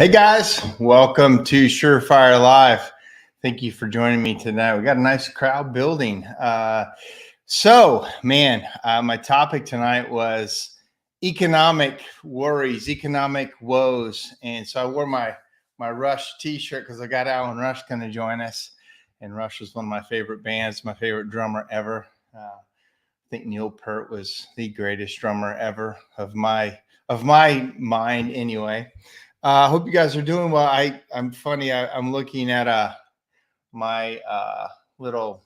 Hey guys, welcome to SureFire Live. Thank you for joining me tonight. We got a nice crowd building. My topic tonight was economic worries, economic woes. And so I wore my Rush t-shirt because I got Alan Rush going to join us. And Rush is one of my favorite bands, my favorite drummer ever. I think Neil Peart was the greatest drummer ever of my mind anyway. I hope you guys are doing well. I'm funny. I'm looking at my little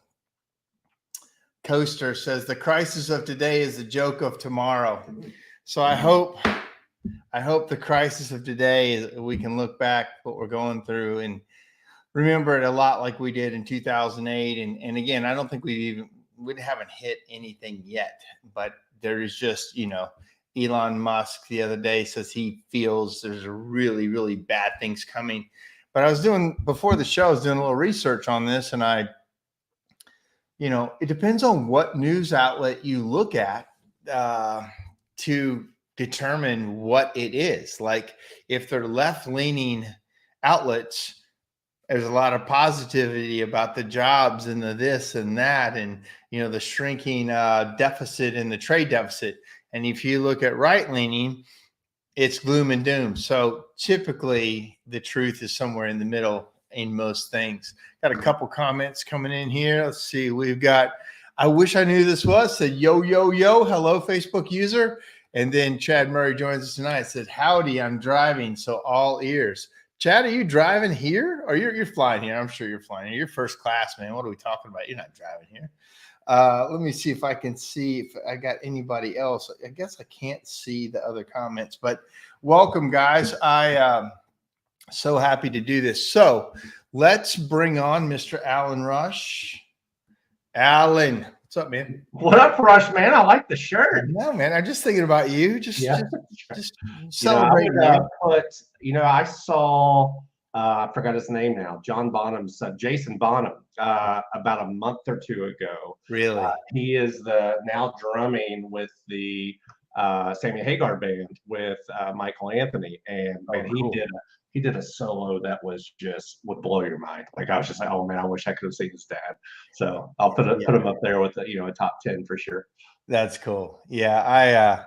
coaster says the crisis of today is the joke of tomorrow. So I hope the crisis of today is we can look back what we're going through and remember it a lot like we did in 2008. And again, I don't think we haven't hit anything yet, but there is just, Elon Musk the other day says he feels there's a really, really bad things coming. But before the show, I was doing a little research on this, and it depends on what news outlet you look at to determine what it is. Like if they're left-leaning outlets, there's a lot of positivity about the jobs and the this and that, and the shrinking deficit and the trade deficit. And if you look at right-leaning, it's gloom and doom. So typically the truth is somewhere in the middle in most things. Got a couple comments coming in here. Let's see. We've got, I wish I knew who this was. Said, yo, yo, yo. Hello, Facebook user. And then Chad Murray joins us tonight. Said, howdy, I'm driving, so all ears. Chad, are you driving here? Or you're flying here? I'm sure you're flying here. You're first class, man. What are we talking about? You're not driving here. Let me see if I can see if I got anybody else. I guess I can't see the other comments, but welcome, guys. I so happy to do this. So let's bring on Mr. Alan Rush. Alan, what's up, man? What up, Rush, man? I like the shirt. No, man. I'm just thinking about you. Just celebrating. I saw. I forgot his name now. John Bonham's Jason Bonham about a month or two ago. Really? He is now drumming with the Sammy Hagar band with Michael Anthony, and man, cool. he did a solo that would blow your mind. Like I was just like, oh man, I wish I could have seen his dad. So I'll put him up there with a top 10 for sure. That's cool. Yeah,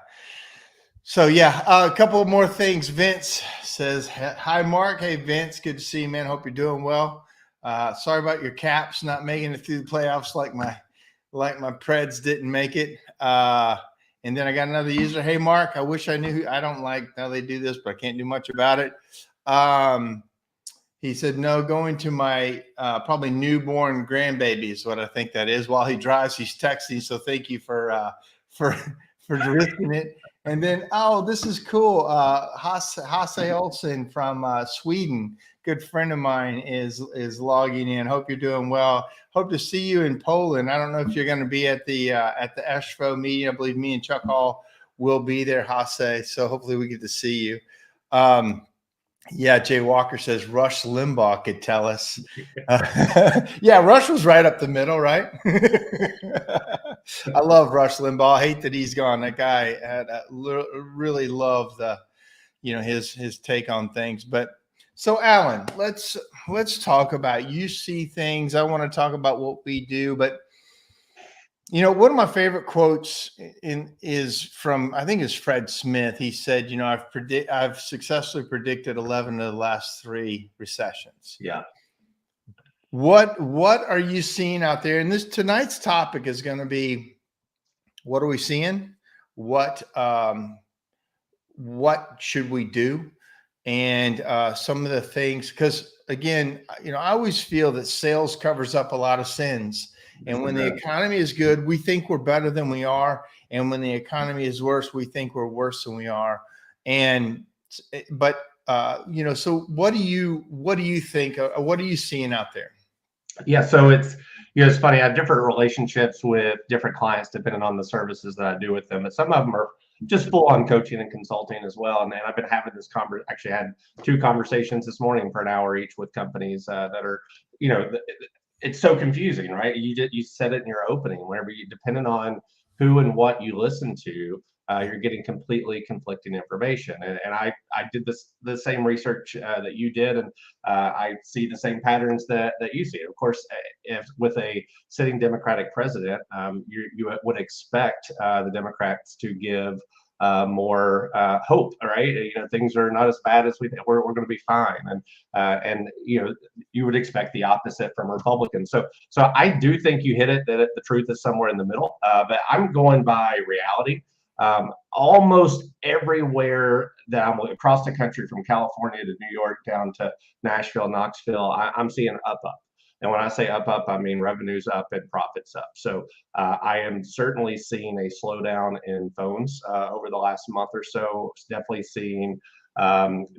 a couple more things. Vince says, hi, Mark. Hey, Vince. Good to see you, man. Hope you're doing well. Sorry about your Caps not making it through the playoffs like my Preds didn't make it. And then I got another user. Hey, Mark, I wish I knew. I don't like how they do this, but I can't do much about it. He said, no, going to my probably newborn grandbaby is what I think that is. While he drives, he's texting. So thank you for risking it. And then, this is cool. Hasse Olsen from Sweden, good friend of mine, is logging in. Hope you're doing well. Hope to see you in Poland. I don't know if you're going to be at the ESFO meeting. I believe me and Chuck Hall will be there, Hasse. So hopefully we get to see you. Jay Walker says Rush Limbaugh could tell us. Yeah, Rush was right up the middle, right? I love Rush Limbaugh. I hate that he's gone. That guy really loved his take on things. But so, Alan, let's talk about, you see things. I want to talk about what we do, but one of my favorite quotes is from, I think it's Fred Smith. He said, I've successfully predicted 11 of the last 3 recessions. Yeah. What are you seeing out there? And tonight's topic is going to be, what are we seeing? What should we do? And some of the things, because again, I always feel that sales covers up a lot of sins. And when the economy is good, we think we're better than we are. And when the economy is worse, we think we're worse than we are. So what do you think? What are you seeing out there? Yeah, so it's funny. I have different relationships with different clients depending on the services that I do with them. And some of them are just full on coaching and consulting as well. And I've been having this actually had 2 conversations this morning for an hour each with companies that are, it's so confusing, right? You said it in your opening. Whenever depending on who and what you listen to, you're getting completely conflicting information. And I did the same research that you did, and I see the same patterns that you see. Of course, if with a sitting Democratic president, you would expect the Democrats to give more hope. All right, things are not as bad as we think. We're going to be fine, and you would expect the opposite from Republicans. So I do think you hit it, that the truth is somewhere in the middle. But I'm going by reality. Almost everywhere that I'm across the country, from California to New York down to Nashville, Knoxville, I'm seeing up. And when I say up, I mean revenues up and profits up. So I am certainly seeing a slowdown in phones over the last month or so. Definitely seeing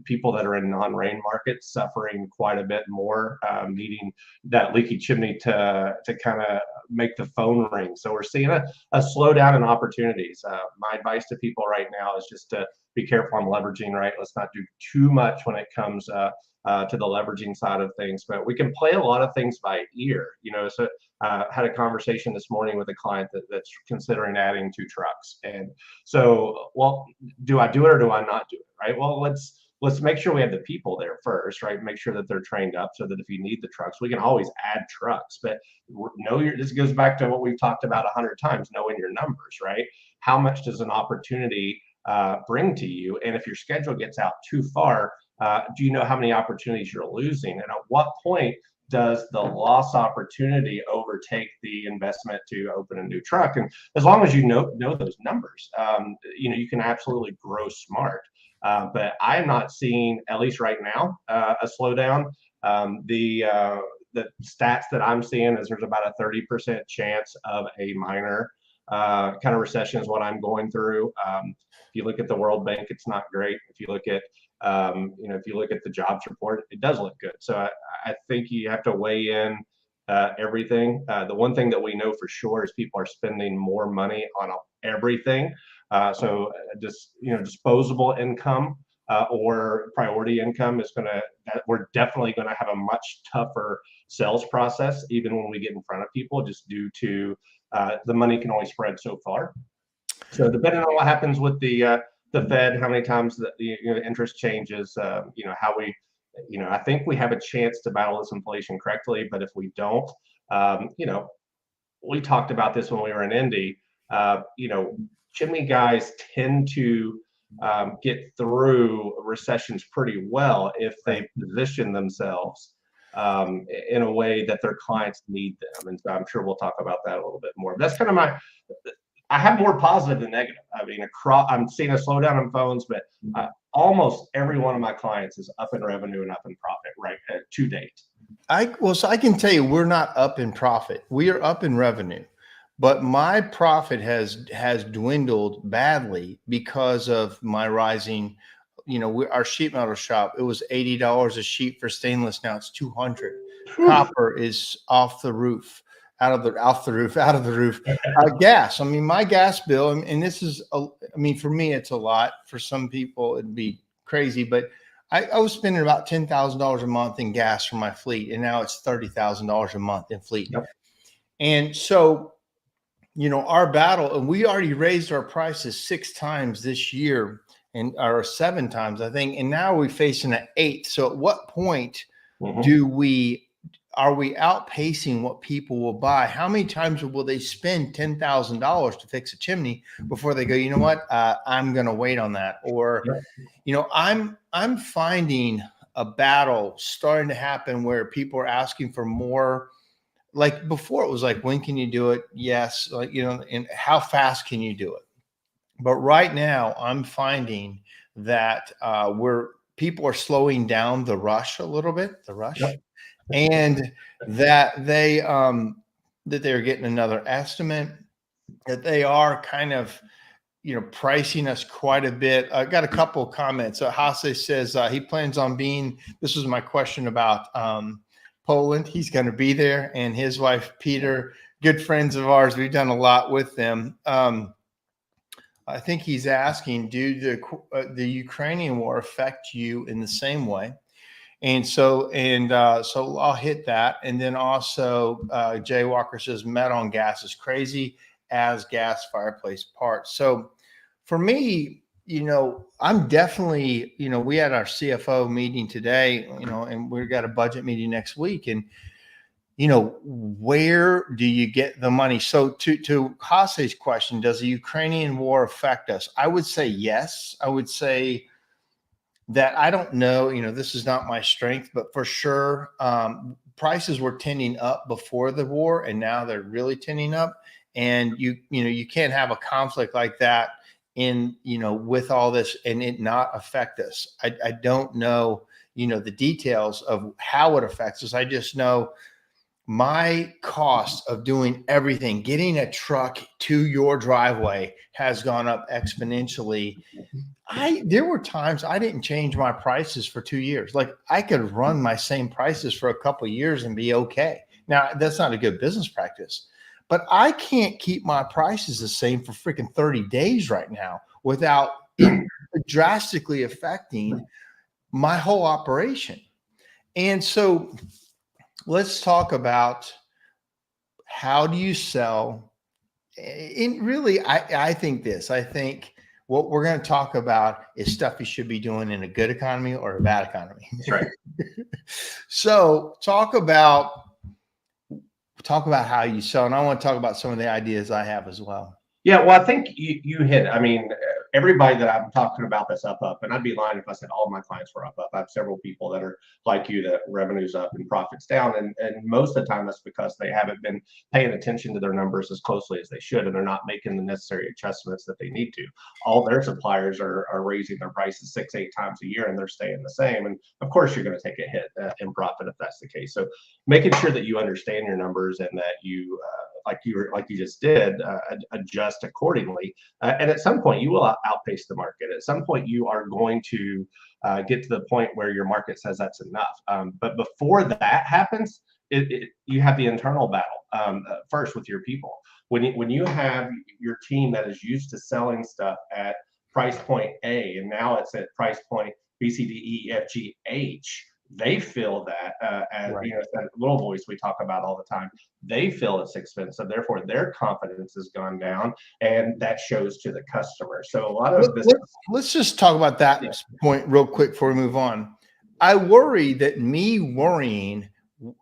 people that are in non-rain markets suffering quite a bit more, needing that leaky chimney to kind of make the phone ring. So we're seeing a slowdown in opportunities. My advice to people right now is just to be careful on leveraging, right? Let's not do too much when it comes to the leveraging side of things, but we can play a lot of things by ear. So had a conversation this morning with a client that's considering adding 2 trucks. And so, well, do I do it or do I not do it? Right. Well, let's make sure we have the people there first, right? Make sure that they're trained up so that if you need the trucks, we can always add trucks. But this goes back to what we've talked about 100 times, knowing your numbers, right? How much does an opportunity bring to you? And if your schedule gets out too far, do you know how many opportunities you're losing? And at what point does the loss opportunity overtake the investment to open a new truck? And as long as you know those numbers, you can absolutely grow smart. But I'm not seeing, at least right now, a slowdown. The stats that I'm seeing is there's about a 30% chance of a minor kind of recession is what I'm going through. If you look at the World Bank, it's not great. If you look at if you look at the jobs report, it does look good. So I think you have to weigh in everything. The one thing that we know for sure is people are spending more money on everything. So just disposable income or priority income is we're definitely going to have a much tougher sales process, even when we get in front of people, just due to the money can only spread so far. So depending on what happens with the Fed, how many times the interest changes, how we, I think we have a chance to battle this inflation correctly. But if we don't, we talked about this when we were in Indy. Chimney guys tend to get through recessions pretty well if they position themselves in a way that their clients need them. And so I'm sure we'll talk about that a little bit more. But that's kind of I have more positive than negative. I mean, I'm seeing a slowdown in phones, but almost every one of my clients is up in revenue and up in profit to date. So I can tell you we're not up in profit. We are up in revenue, but my profit has dwindled badly because of my rising. Our sheet metal shop, it was $80 a sheet for stainless. Now it's $200. Copper is off the roof. Out of the roof. Gas. I mean, my gas bill, and this is, for me, it's a lot. For some people, it'd be crazy, but I was spending about $10,000 a month in gas for my fleet, and now it's $30,000 a month in fleet. Yep. And so, our battle, and we already raised our prices 6 times this year, or 7 times, I think, and now we're facing an 8th. So, at what point are we outpacing what people will buy? How many times will they spend $10,000 to fix a chimney before they go, you know what, I'm going to wait on that? Or, I'm finding a battle starting to happen where people are asking for more. Like before, it was like, when can you do it? Yes. And how fast can you do it? But right now, I'm finding that people are slowing down the rush a little bit, Yep. and that they're getting another estimate, that they are kind of, pricing us quite a bit. I got a couple of comments. Hase says he plans on this was my question about Poland. He's going to be there, and his wife, Peter, good friends of ours. We've done a lot with them. I think he's asking, do the Ukrainian war affect you in the same way? And so I'll hit that. And then also Jay Walker says metal on gas is crazy, as gas fireplace parts. So For me, I'm definitely, we had our CFO meeting today, and we've got a budget meeting next week. And, where do you get the money? So to Hase's question, does the Ukrainian war affect us? I would say yes. I would say that I don't know, this is not my strength, but for sure, prices were tending up before the war, and now they're really tending up. And you can't have a conflict like that with all this and it not affect us. I don't know, the details of how it affects us. I just know my cost of doing everything, getting a truck to your driveway has gone up exponentially. There were times I didn't change my prices for 2 years. Like I could run my same prices for a couple of years and be okay. Now that's not a good business practice, but I can't keep my prices the same for freaking 30 days right now without it drastically affecting my whole operation. And so let's talk about how do you sell. And really, I think what we're going to talk about is stuff you should be doing in a good economy or a bad economy. That's right. So talk about how you sell. And I want to talk about some of the ideas I have as well. Yeah, well, I think you hit. I mean, everybody that I'm talking about that's up, and I'd be lying if I said all of my clients were up. I have several people that are like you, that revenue's up and profits down, and most of the time that's because they haven't been paying attention to their numbers as closely as they should, and they're not making the necessary adjustments that they need to. All their suppliers are raising their prices 6-8 times a year, and they're staying the same. And of course, you're going to take a hit in profit if that's the case. So making sure that you understand your numbers and that you like you just did, adjust accordingly. And at some point, you will outpace the market. At some point, you are going to get to the point where your market says that's enough. But before that happens, you have the internal battle first with your people. When you have your team that is used to selling stuff at price point A, and now it's at price point B, C, D, E, F, G, H. They feel that, as Right. That little voice we talk about all the time. They feel it's expensive, therefore their confidence has gone down, and that shows to the customer. So a lot of business. Let's just talk about that point real quick before we move on. I worry that me worrying,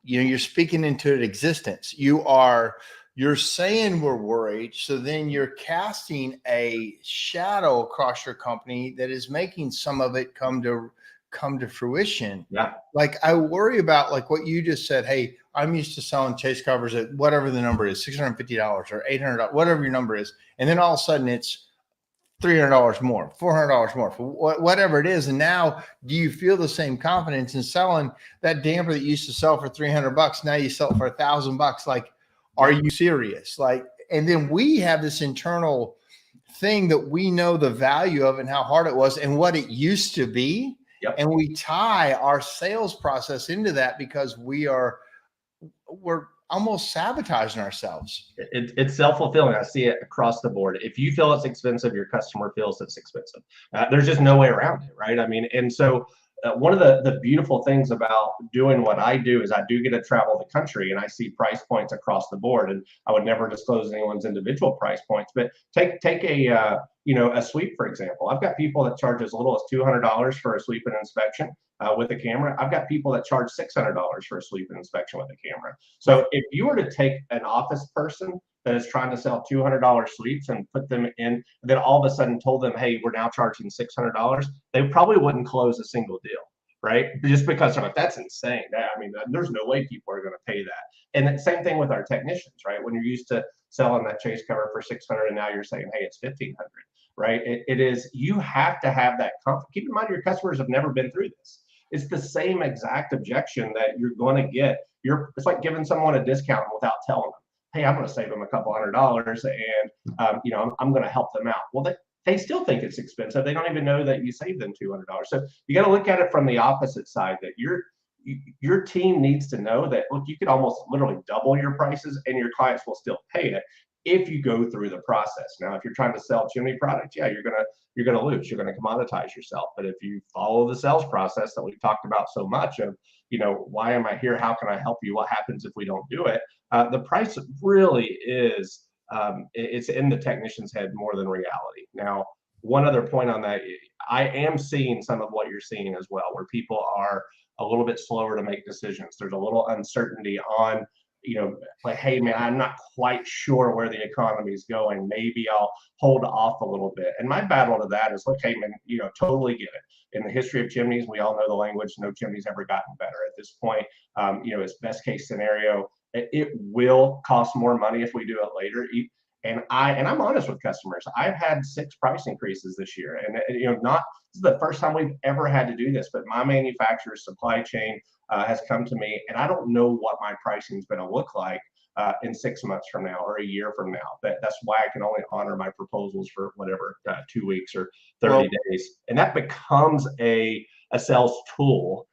you're speaking into an existence. You're saying we're worried, so then you're casting a shadow across your company that is making some of it come to fruition. Yeah. Like I worry about like what you just said. Hey, I'm used to selling chase covers at whatever the number is, $650 or $800, whatever your number is. And then all of a sudden it's $300 more, $400 more for whatever it is. And now do you feel the same confidence in selling that damper that you used to sell for $300? Now you sell it for $1,000. Like, are you serious? Like, and then we have this internal thing that we know the value of and how hard it was and what it used to be. Yep. And we tie our sales process into that because we're almost sabotaging ourselves. It's self-fulfilling. I see it across the board. If you feel it's expensive, your customer feels it's expensive. There's just no way around it, right? I mean, and so one of the beautiful things about doing what I do is I do get to travel the country and I see price points across the board. And I would never disclose anyone's individual price points, but take a sweep, for example. I've got people that charge as little as $200 for a sweep and inspection with a camera. I've got people that charge $600 for a sweep and inspection with a camera. So if you were to take an office person that is trying to sell $200 sweeps and put them in, and then all of a sudden told them, hey, we're now charging $600, they probably wouldn't close a single deal, right? Just because they're like, that's insane. I mean, there's no way people are going to pay that. And the same thing with our technicians, right? When you're used to selling that chase cover for $600 and now you're saying, hey, it's $1,500, right? It is, you have to have that confidence. Keep in mind, your customers have never been through this. It's the same exact objection that you're going to get. It's like giving someone a discount without telling them, hey, I'm going to save them a couple $100 and I'm going to help them out. Well, they still think it's expensive. They don't even know that you saved them $200. So you got to look at it from the opposite side, that your team needs to know that, look, you could almost literally double your prices and your clients will still pay it if you go through the process. Now, if you're trying to sell chimney products, yeah, you're gonna lose. You're gonna commoditize yourself. But if you follow the sales process that we've talked about so much of, why am I here? How can I help you? What happens if we don't do it? The price really is, it's in the technician's head more than reality. Now, one other point on that, I am seeing some of what you're seeing as well, where people are a little bit slower to make decisions. There's a little uncertainty on, like, hey man, I'm not quite sure where the economy is going. Maybe I'll hold off a little bit. And my battle to that is, look, hey man, totally get it. In the history of chimneys, we all know the language. No chimney's ever gotten better. At this point, it's best case scenario. It will cost more money if we do it later. And I'm honest with customers. I've had 6 price increases this year, and not this is the first time we've ever had to do this. But my manufacturer's supply chain has come to me, and I don't know what my pricing is going to look like in 6 months from now or a year from now. That's why I can only honor my proposals for whatever 2 weeks or 30 days, and that becomes a sales tool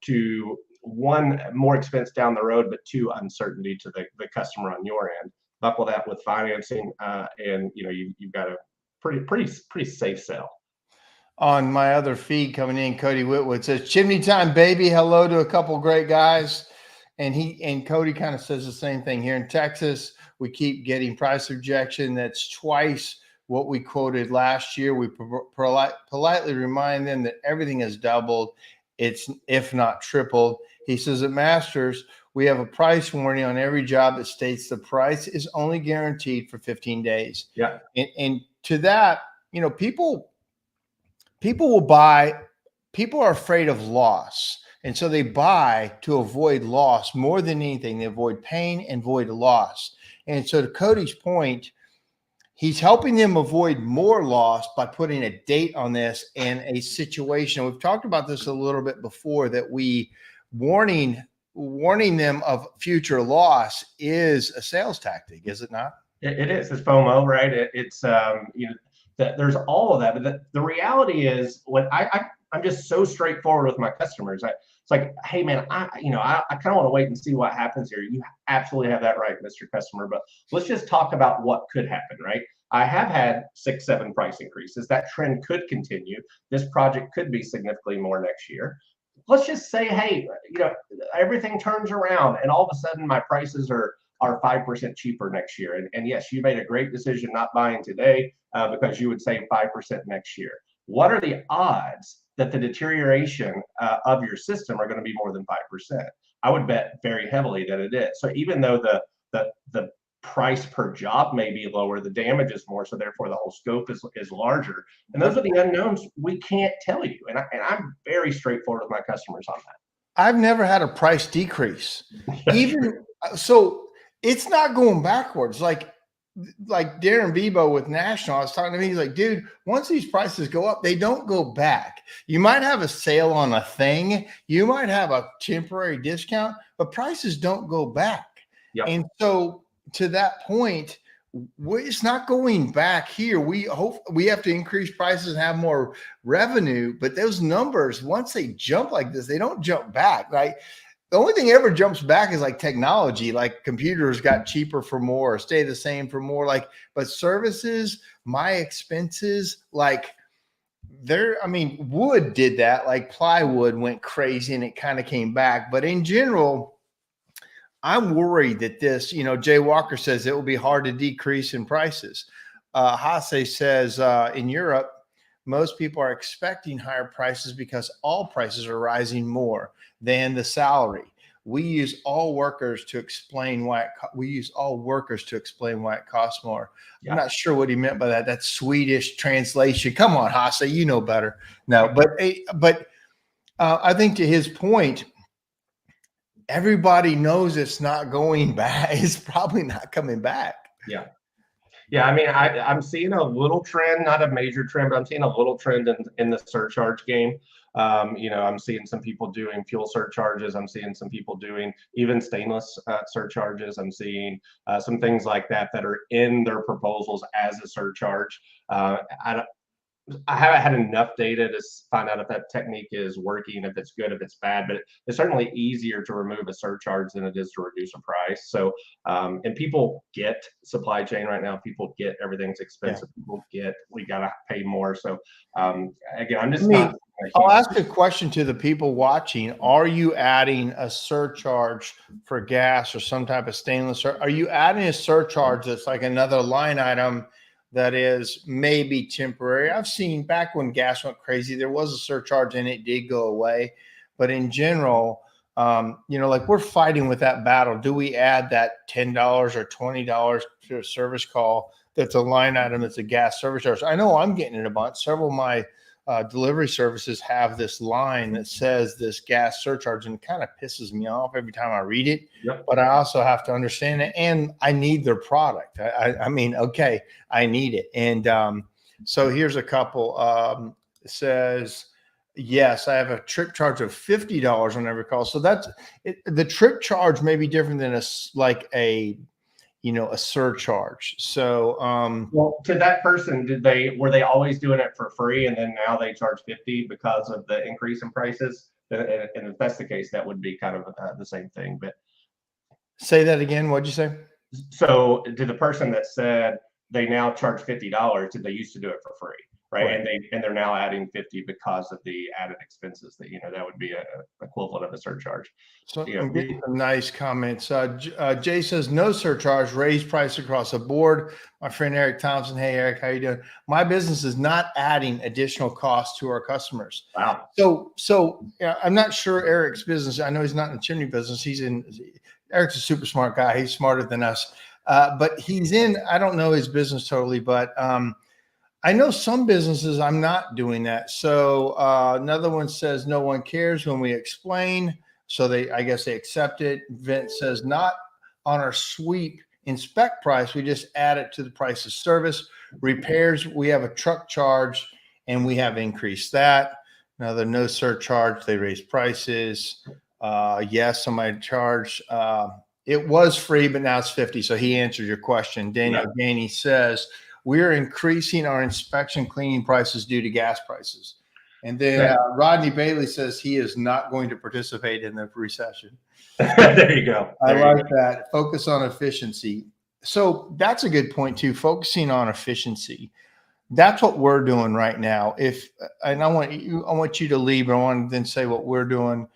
to, one, more expense down the road, but 2, uncertainty to the customer on your end. Buckle that with financing, and you've got a pretty safe sell. On my other feed coming in, Cody Whitwood says, "Chimney time, baby. Hello to a couple great guys." And Cody kind of says the same thing. Here in Texas, we keep getting price rejection. That's twice what we quoted last year. We politely remind them that everything has doubled. It's, if not tripled. He says, at Masters, we have a price warning on every job that states the price is only guaranteed for 15 days. Yeah. And to that, people will buy. People are afraid of loss. And so they buy to avoid loss more than anything. They avoid pain and avoid loss. And so to Cody's point, he's helping them avoid more loss by putting a date on this and a situation. We've talked about this a little bit before, that warning them of future loss is a sales tactic, is it not? It is. It's FOMO, right? That there's all of that. But the reality is, when I'm just so straightforward with my customers. It's like, hey man, I kind of want to wait and see what happens here. You absolutely have that right, Mr. Customer. But let's just talk about what could happen, right? I have had 6, 7 price increases. That trend could continue. This project could be significantly more next year. Let's just say, hey, everything turns around, and all of a sudden my prices are 5% cheaper next year. And yes, you made a great decision not buying today because you would save 5% next year. What are the odds that the deterioration of your system are going to be more than 5%? I would bet very heavily that it is. So even though the price per job may be lower, the damage is more, so therefore the whole scope is larger. And those are the unknowns we can't tell you. And I'm very straightforward with my customers on that. I've never had a price decrease. Even so, it's not going backwards. Like Darren Bebo with National, I was talking to him. He's like, dude, once these prices go up, they don't go back. You might have a sale on a thing, you might have a temporary discount, but prices don't go back. Yep. And so to that point, it's not going back here. We hope we have to increase prices and have more revenue, but those numbers, once they jump like this, they don't jump back. Right? The only thing ever jumps back is like technology, like computers got cheaper for more, or stay the same for more. But services, my expenses, wood did that. Like plywood went crazy and it kind of came back. But in general, I'm worried that this, Jay Walker says it will be hard to decrease in prices. Hase says in Europe, most people are expecting higher prices because all prices are rising more than the salary. We use all workers to explain why it costs more. Yeah. I'm not sure what he meant by that. That's Swedish translation. Come on, Hase, you know better. No, but I think to his point, everybody knows it's not going back. It's probably not coming back. Yeah. Yeah. I mean, I'm seeing a little trend, not a major trend, but I'm seeing a little trend in the surcharge game. I'm seeing some people doing fuel surcharges. I'm seeing some people doing even stainless surcharges. I'm seeing some things like that are in their proposals as a surcharge. I haven't had enough data to find out if that technique is working, if it's good, if it's bad, but it's certainly easier to remove a surcharge than it is to reduce a price. So, and people get supply chain right now. People get everything's expensive. Yeah. People get, we got to pay more. So, again, I'm just not. I'll ask a question to the people watching. Are you adding a surcharge for gas or some type of stainless? Are you adding a surcharge that's like another line item that is maybe temporary. I've seen back when gas went crazy, there was a surcharge and it did go away. But in general, like we're fighting with that battle. Do we add that $10 or $20 to a service call that's a line item that's a gas service charge? I know I'm getting it a bunch. Several of my delivery services have this line that says this gas surcharge, and it kind of pisses me off every time I read it. Yep. But I also have to understand it, and I need their product. I mean, okay, I need it. And so here's a couple. It says, yes, I have a trip charge of $50 on every call. So that's it. The trip charge may be different than a surcharge. So, well, to that person, were they always doing it for free, and then now they charge 50 because of the increase in prices? And if that's the case, that would be kind of the same thing. But say that again. What'd you say? So, to the person that said they now charge $50, did they used to do it for free, right? Right. And they're now adding 50 because of the added expenses that would be a equivalent of a surcharge. So I'm getting some nice comments. Jay says no surcharge, raise price across the board. My friend Eric Thompson. Hey Eric, how you doing? My business is not adding additional costs to our customers. Wow. So I'm not sure Eric's business. I know he's not in the chimney business. Eric's a super smart guy. He's smarter than us. But I don't know his business totally, but I know some businesses I'm not doing that. So another one says no one cares when we explain. So I guess they accept it. Vince says not on our sweep inspect price. We just add it to the price of service. Repairs, we have a truck charge and we have increased that. Another no surcharge. They raise prices. Yes, somebody charged. It was free, but now it's 50. So he answered your question. Daniel Gainey says, we're increasing our inspection cleaning prices due to gas prices. And then Rodney Bailey says he is not going to participate in the recession. There you go. I like that. Focus on efficiency. So that's a good point too. Focusing on efficiency. That's what we're doing right now. And I want you to leave, but I want to then say what we're doing.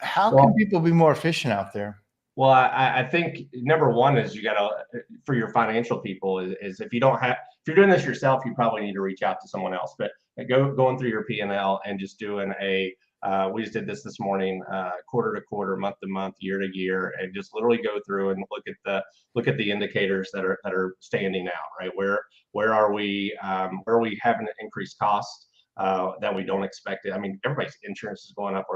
How can people be more efficient out there? Well, I think number one is you got to, for your financial people, is if you're doing this yourself, you probably need to reach out to someone else. But going through your P&L and just doing we just did this morning, quarter to quarter, month to month, year to year, and just literally go through and look at the indicators that are standing out, right? Where are we having an increased cost that we don't expect it? I mean, everybody's insurance is going up,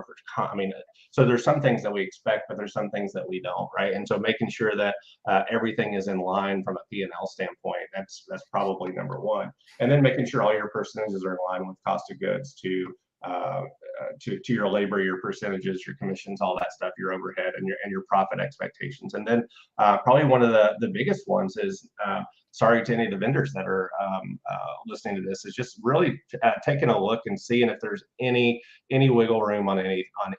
so there's some things that we expect, but there's some things that we don't, right? And so making sure that everything is in line from a P&L standpoint, that's probably number one. And then making sure all your percentages are in line with cost of goods to your labor, your percentages, your commissions, all that stuff, your overhead and your profit expectations. And then probably one of the biggest ones is, sorry to any of the vendors that are listening to this, is just really taking a look and seeing if there's any wiggle room on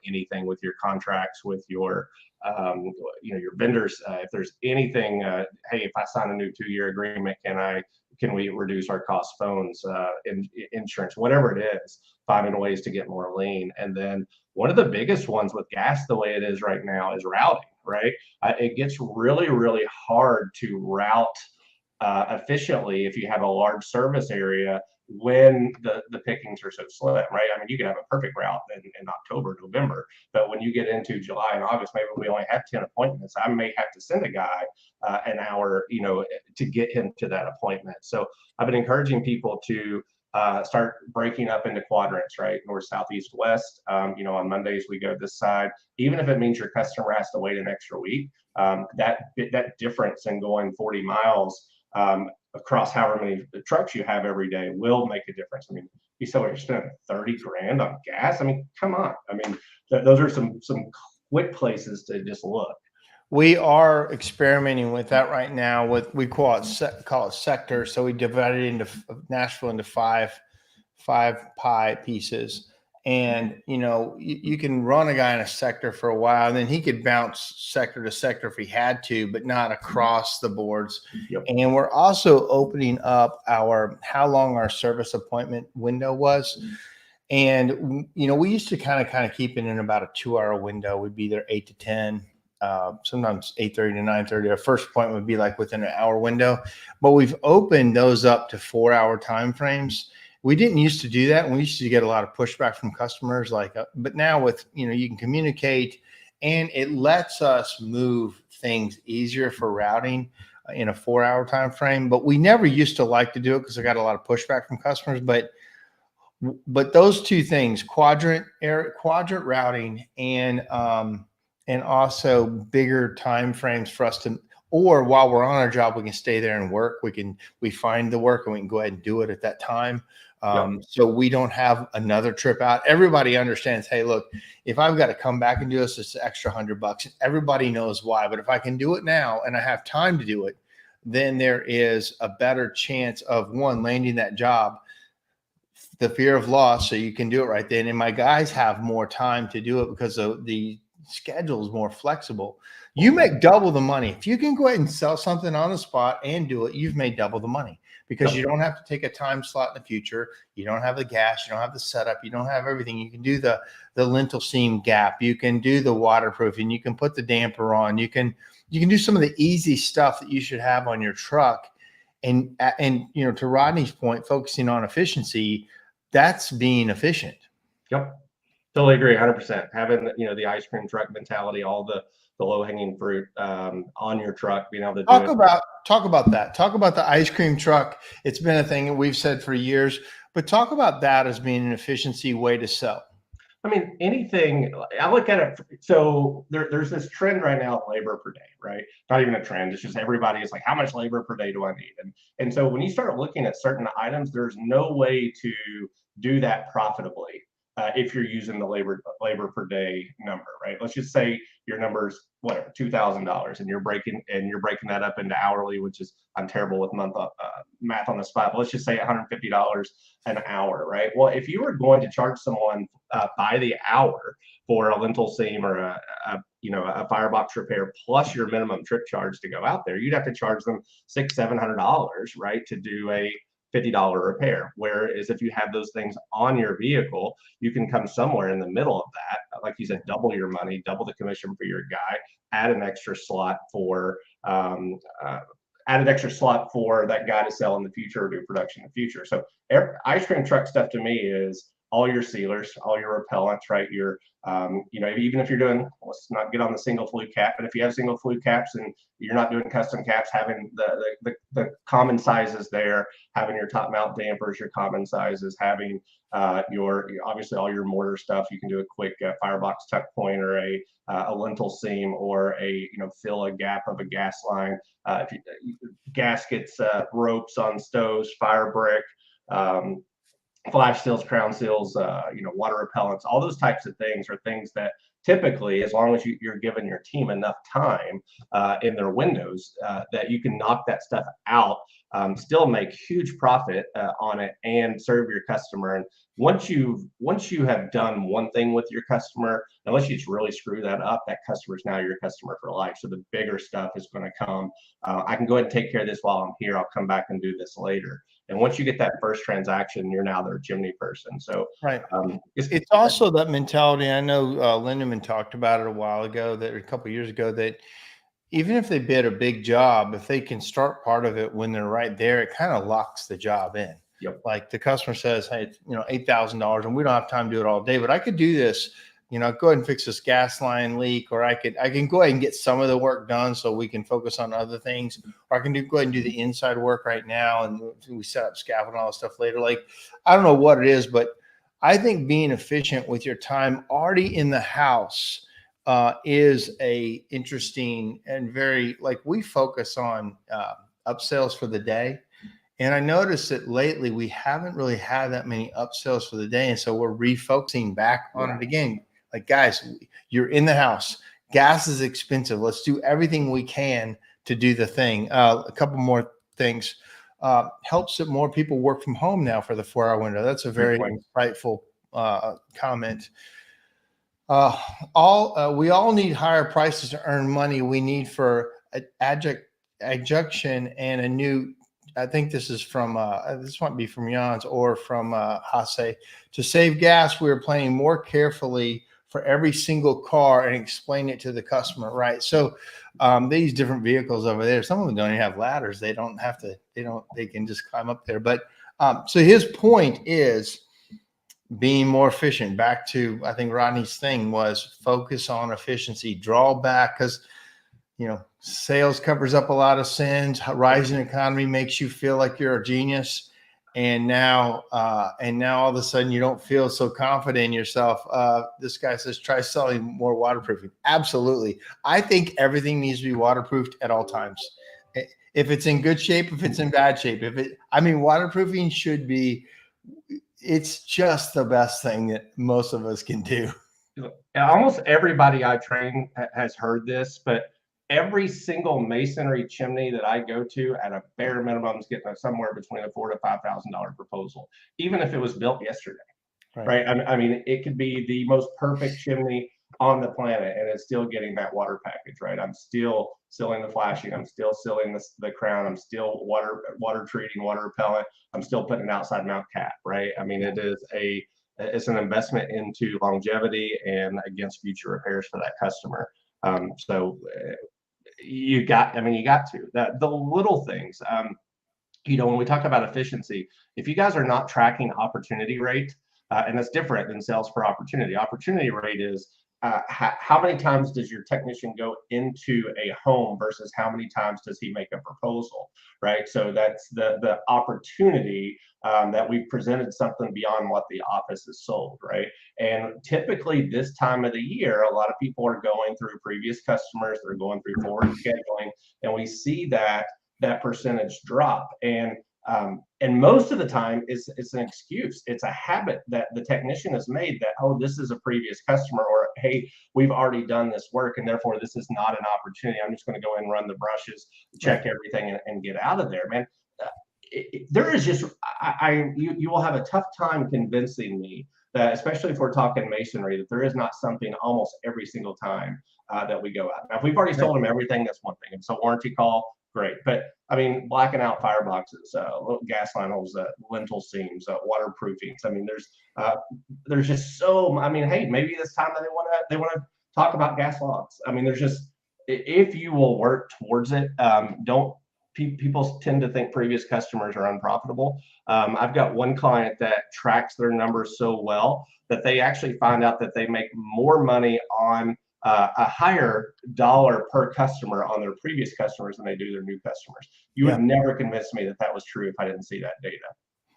anything with your contracts, with your your vendors. If there's anything, hey, if I sign a new 2-year agreement, can we reduce our cost, phones, insurance, whatever it is, finding ways to get more lean. And then one of the biggest ones with gas the way it is right now is routing, right? It gets really, really hard to route efficiently if you have a large service area when the pickings are so slim, right? I mean, you can have a perfect route in October, November, but when you get into July and August, maybe we only have 10 appointments. I may have to send a guy an hour, to get him to that appointment. So I've been encouraging people to start breaking up into quadrants, right? North, south, east, west. On Mondays we go this side, even if it means your customer has to wait an extra week. That difference in going 40 miles across however many trucks you have every day will make a difference. I mean, you said you're spending 30 grand on gas. I mean, come on. I mean, those are some quick places to just look. We are experimenting with that right now. We call it sectors. So we divided into Nashville into five pie pieces. And, you can run a guy in a sector for a while, and then he could bounce sector to sector if he had to, but not across the boards. Yep. And we're also opening up how long our service appointment window was. And, we used to kind of keep it in about a 2-hour window. We'd be there 8 to 10. sometimes 8:30 to 9:30. Our first appointment would be like within an hour window, but we've opened those up to 4-hour time frames. We didn't used to do that, and we used to get a lot of pushback from customers. But now with you can communicate, and it lets us move things easier for routing in a 4-hour time frame. But we never used to like to do it because I got a lot of pushback from customers. But those two things, quadrant routing and also bigger time frames for us to, or while we're on our job, we can stay there and work. We find the work and we can go ahead and do it at that time. So we don't have another trip out. Everybody understands, hey, look, if I've got to come back and do this, it's an extra $100. Everybody knows why. But if I can do it now and I have time to do it, then there is a better chance of one, landing that job, the fear of loss, so you can do it right then. And my guys have more time to do it because the schedule is more flexible. You make double the money. If you can go ahead and sell something on the spot and do it, you've made double the money because you don't have to take a time slot in the future. You don't have the gas. You don't have the setup. You don't have everything. You can do the lintel seam gap. You can do the waterproofing. You can put the damper on. You can do some of the easy stuff that you should have on your truck. And to Rodney's point, focusing on efficiency, that's being efficient. Yep. Totally agree. 100%. Having, the ice cream truck mentality, all the low hanging fruit on your truck, being able to talk about that. Talk about the ice cream truck. It's been a thing that we've said for years, but talk about that as being an efficiency way to sell. I mean, anything, I look at it. So there's this trend right now of labor per day, right? Not even a trend. It's just everybody is like, how much labor per day do I need? And so when you start looking at certain items, there's no way to do that profitably if you're using the labor per day number, right? Let's just say your number's whatever, $2,000, and you're breaking that up into hourly, which is, I'm terrible with math on the spot, but let's just say $150 an hour, right? Well, if you were going to charge someone by the hour for a lintel seam or a firebox repair plus your minimum trip charge to go out there, you'd have to charge them $600-700, right, to do a $50 repair. Whereas if you have those things on your vehicle, you can come somewhere in the middle of that, like you said, double your money, double the commission for your guy, add an extra slot for that guy to sell in the future or do production in the future. So ice cream truck stuff to me is all your sealers, all your repellents, right? Your, even if you're doing, let's not get on the single flue cap, but if you have single flue caps and you're not doing custom caps, having the common sizes there, having your top mount dampers, your common sizes, having obviously all your mortar stuff. You can do a quick firebox tuck point or a lintel seam or fill a gap of a gas line, gaskets, ropes on stoves, fire brick, flash seals, crown seals, water repellents, all those types of things are things that typically, as long as you're giving your team enough time in their windows, that you can knock that stuff out, still make huge profit on it and serve your customer. And once you have done one thing with your customer, unless you just really screw that up, that customer is now your customer for life. So the bigger stuff is going to come. I can go ahead and take care of this while I'm here. I'll come back and do this later. And once you get that first transaction, you're now their chimney person. So right. It's also that mentality. I know Lindemann talked about it a while ago, that a couple of years ago, that even if they bid a big job, if they can start part of it when they're right there, it kind of locks the job in. Yep. Like the customer says, hey, it's, $8,000 and we don't have time to do it all day, but I could do this, go ahead and fix this gas line leak, or I can go ahead and get some of the work done so we can focus on other things, or I can go ahead and do the inside work right now. And we set up scaffold and all that stuff later. Like, I don't know what it is, but I think being efficient with your time already in the house is a interesting and very, like, we focus on upsells for the day. And I noticed that lately we haven't really had that many upsells for the day. And so we're refocusing back on it again. Like, guys, you're in the house. Gas is expensive. Let's do everything we can to do the thing. A couple more things. Helps that more people work from home now for the 4-hour window. That's a very insightful comment. We all need higher prices to earn money. We need for adjunction and a new, I think this is from, this might be from Jans or from Hase. To save gas, we are planning more carefully for every single car and explain it to the customer, right? So they use different vehicles over there. Some of them don't even have ladders. They don't have to, they can just climb up there. But so his point is being more efficient. Back to, I think Rodney's thing was focus on efficiency, draw back, because sales covers up a lot of sins. Rising economy makes you feel like you're a genius. And now all of a sudden you don't feel so confident in yourself. This guy says, try selling more waterproofing. Absolutely. I think everything needs to be waterproofed at all times. If it's in good shape, if it's in bad shape, waterproofing should be, it's just the best thing that most of us can do. Almost everybody I train has heard this, but every single masonry chimney that I go to at a bare minimum is getting somewhere between a $4,000 to $5,000 proposal, even if it was built yesterday, right? I mean, it could be the most perfect chimney on the planet, and it's still getting that water package, right? I'm still sealing the flashing, I'm still sealing the crown, I'm still water treating, water repellent, I'm still putting an outside mount cap, right? I mean, it's an investment into longevity and against future repairs for that customer. So you got to the little things. When we talk about efficiency, if you guys are not tracking opportunity rate, and that's different than sales per opportunity. Opportunity rate is how many times does your technician go into a home versus how many times does he make a proposal, right? So that's the opportunity that we've presented something beyond what the office is sold, right? And typically this time of the year, a lot of people are going through previous customers, they're going through forward scheduling, and we see that percentage drop. And most of the time it's an excuse. It's a habit that the technician has made that, oh, this is a previous customer, or hey, we've already done this work and therefore this is not an opportunity. I'm just going to go and run the brushes, check everything and get out of there, man. There is just, you will have a tough time convincing me that, especially if we're talking masonry, that there is not something almost every single time that we go out. Now, if we've already sold them everything, that's one thing. If it's a warranty call, great. But I mean, blacking out fireboxes, gas line holes, lintel seams, waterproofings. I mean, there's just so. I mean, hey, maybe this time they want to talk about gas logs. I mean, there's just, if you will work towards it, don't. People tend to think previous customers are unprofitable. I've got one client that tracks their numbers so well that they actually find out that they make more money on a higher dollar per customer on their previous customers than they do their new customers. You would never convince me that was true if I didn't see that data.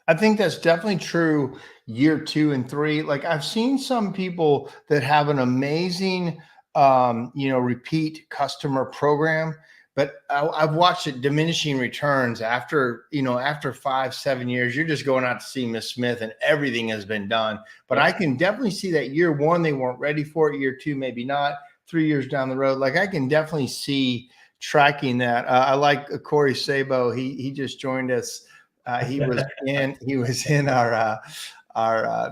I think that's definitely true year 2 and 3. Like I've seen some people that have an amazing, repeat customer program, but I've watched it diminishing returns after 5-7 years. You're just going out to see Miss Smith and everything has been done. But I can definitely see that year 1, they weren't ready for it. Year 2, maybe not. 3 years down the road, like I can definitely see tracking that. I like Corey Sabo. He just joined us. He was in our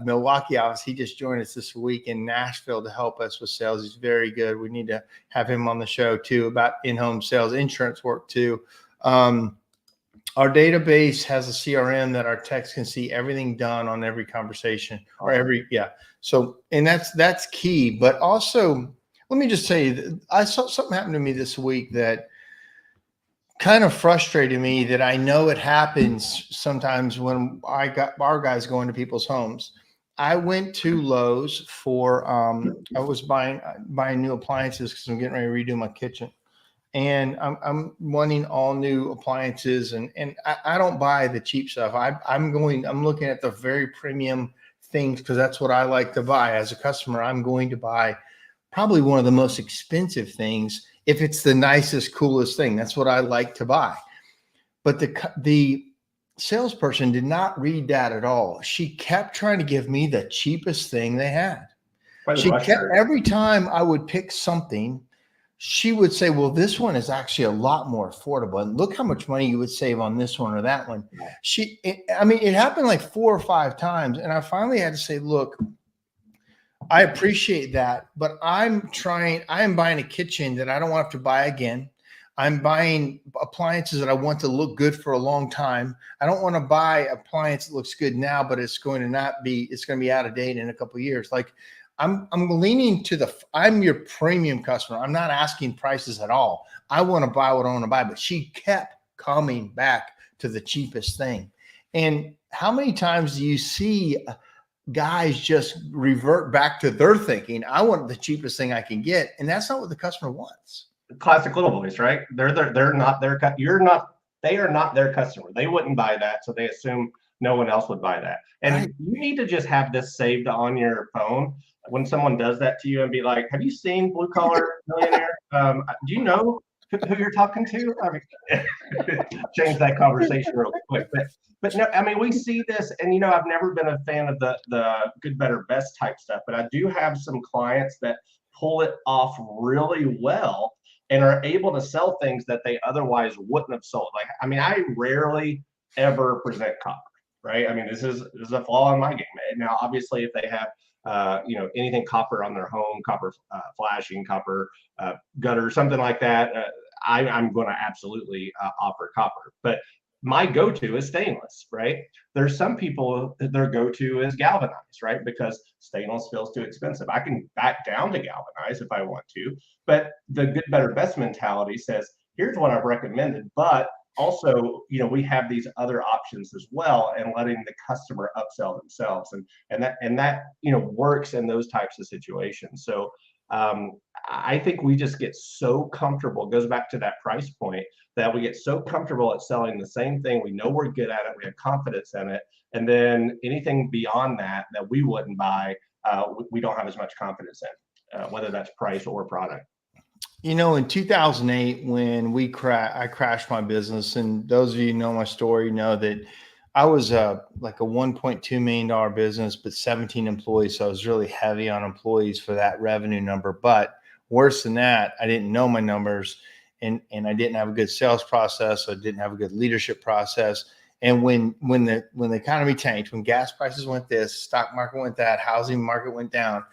Milwaukee office. He just joined us this week in Nashville to help us with sales. He's very good. We need to have him on the show too about in-home sales, insurance work too. Our database has a CRM that our techs can see everything done on every conversation or So, and that's key. But also, let me just say, I saw something happen to me this week that kind of frustrated me, that I know it happens sometimes when I got our guys going to people's homes. I went to Lowe's for, I was buying new appliances because I'm getting ready to redo my kitchen. And I'm wanting all new appliances, and I don't buy the cheap stuff. I'm looking at the very premium things because that's what I like to buy. As a customer, I'm going to buy probably one of the most expensive things if it's the nicest, coolest thing. That's what I like to buy. But the salesperson did not read that at all. She kept trying to give me the cheapest thing they had. Every time I would pick something, she would say, well, this one is actually a lot more affordable. And look how much money you would save on this one or that one. It happened like 4 or 5 times. And I finally had to say, look, I appreciate that, but I am buying a kitchen that I don't want to have to buy again. I'm buying appliances that I want to look good for a long time. I don't want to buy appliance that looks good now, but it's going to be out of date in a couple of years. Like I'm leaning to I'm your premium customer. I'm not asking prices at all. I want to buy what I want to buy, but she kept coming back to the cheapest thing. And how many times do you see guys just revert back to their thinking? I want the cheapest thing I can get, and that's not what the customer wants. Classic little boys, right? They're not their they are not their customer. They wouldn't buy that, so they assume no one else would buy that. And Right. you need to just have this saved on your phone when someone does that to you and be like, "Have you seen Blue Collar Millionaire? Do you know who you're talking to?" I mean, change that conversation real quick. But no, I mean, we see this, and I've never been a fan of the good, better, best type stuff, but I do have some clients that pull it off really well and are able to sell things that they otherwise wouldn't have sold. Like, I mean, I rarely ever present copper, right? I mean, this is a flaw in my game. Now, obviously, if they have anything copper on their home, copper flashing, copper gutter, something like that, I'm going to absolutely offer copper. But my go-to is stainless, right? There's some people their go-to is galvanized, right? Because stainless feels too expensive. I can back down to galvanized if I want to, but the good, better, best mentality says, here's what I've recommended, but also, we have these other options as well, and letting the customer upsell themselves, and that works in those types of situations. So I think we just get so comfortable. It goes back to that price point, that we get so comfortable at selling the same thing. We know we're good at it. We have confidence in it. And then anything beyond that we wouldn't buy, we don't have as much confidence in, whether that's price or product. In 2008, when I crashed my business, and those of you who know my story know that I was like a $1.2 million business, but 17 employees. So I was really heavy on employees for that revenue number. But worse than that, I didn't know my numbers, and I didn't have a good sales process. I didn't have a good leadership process. And when the economy tanked, when gas prices went this, stock market went that, housing market went down,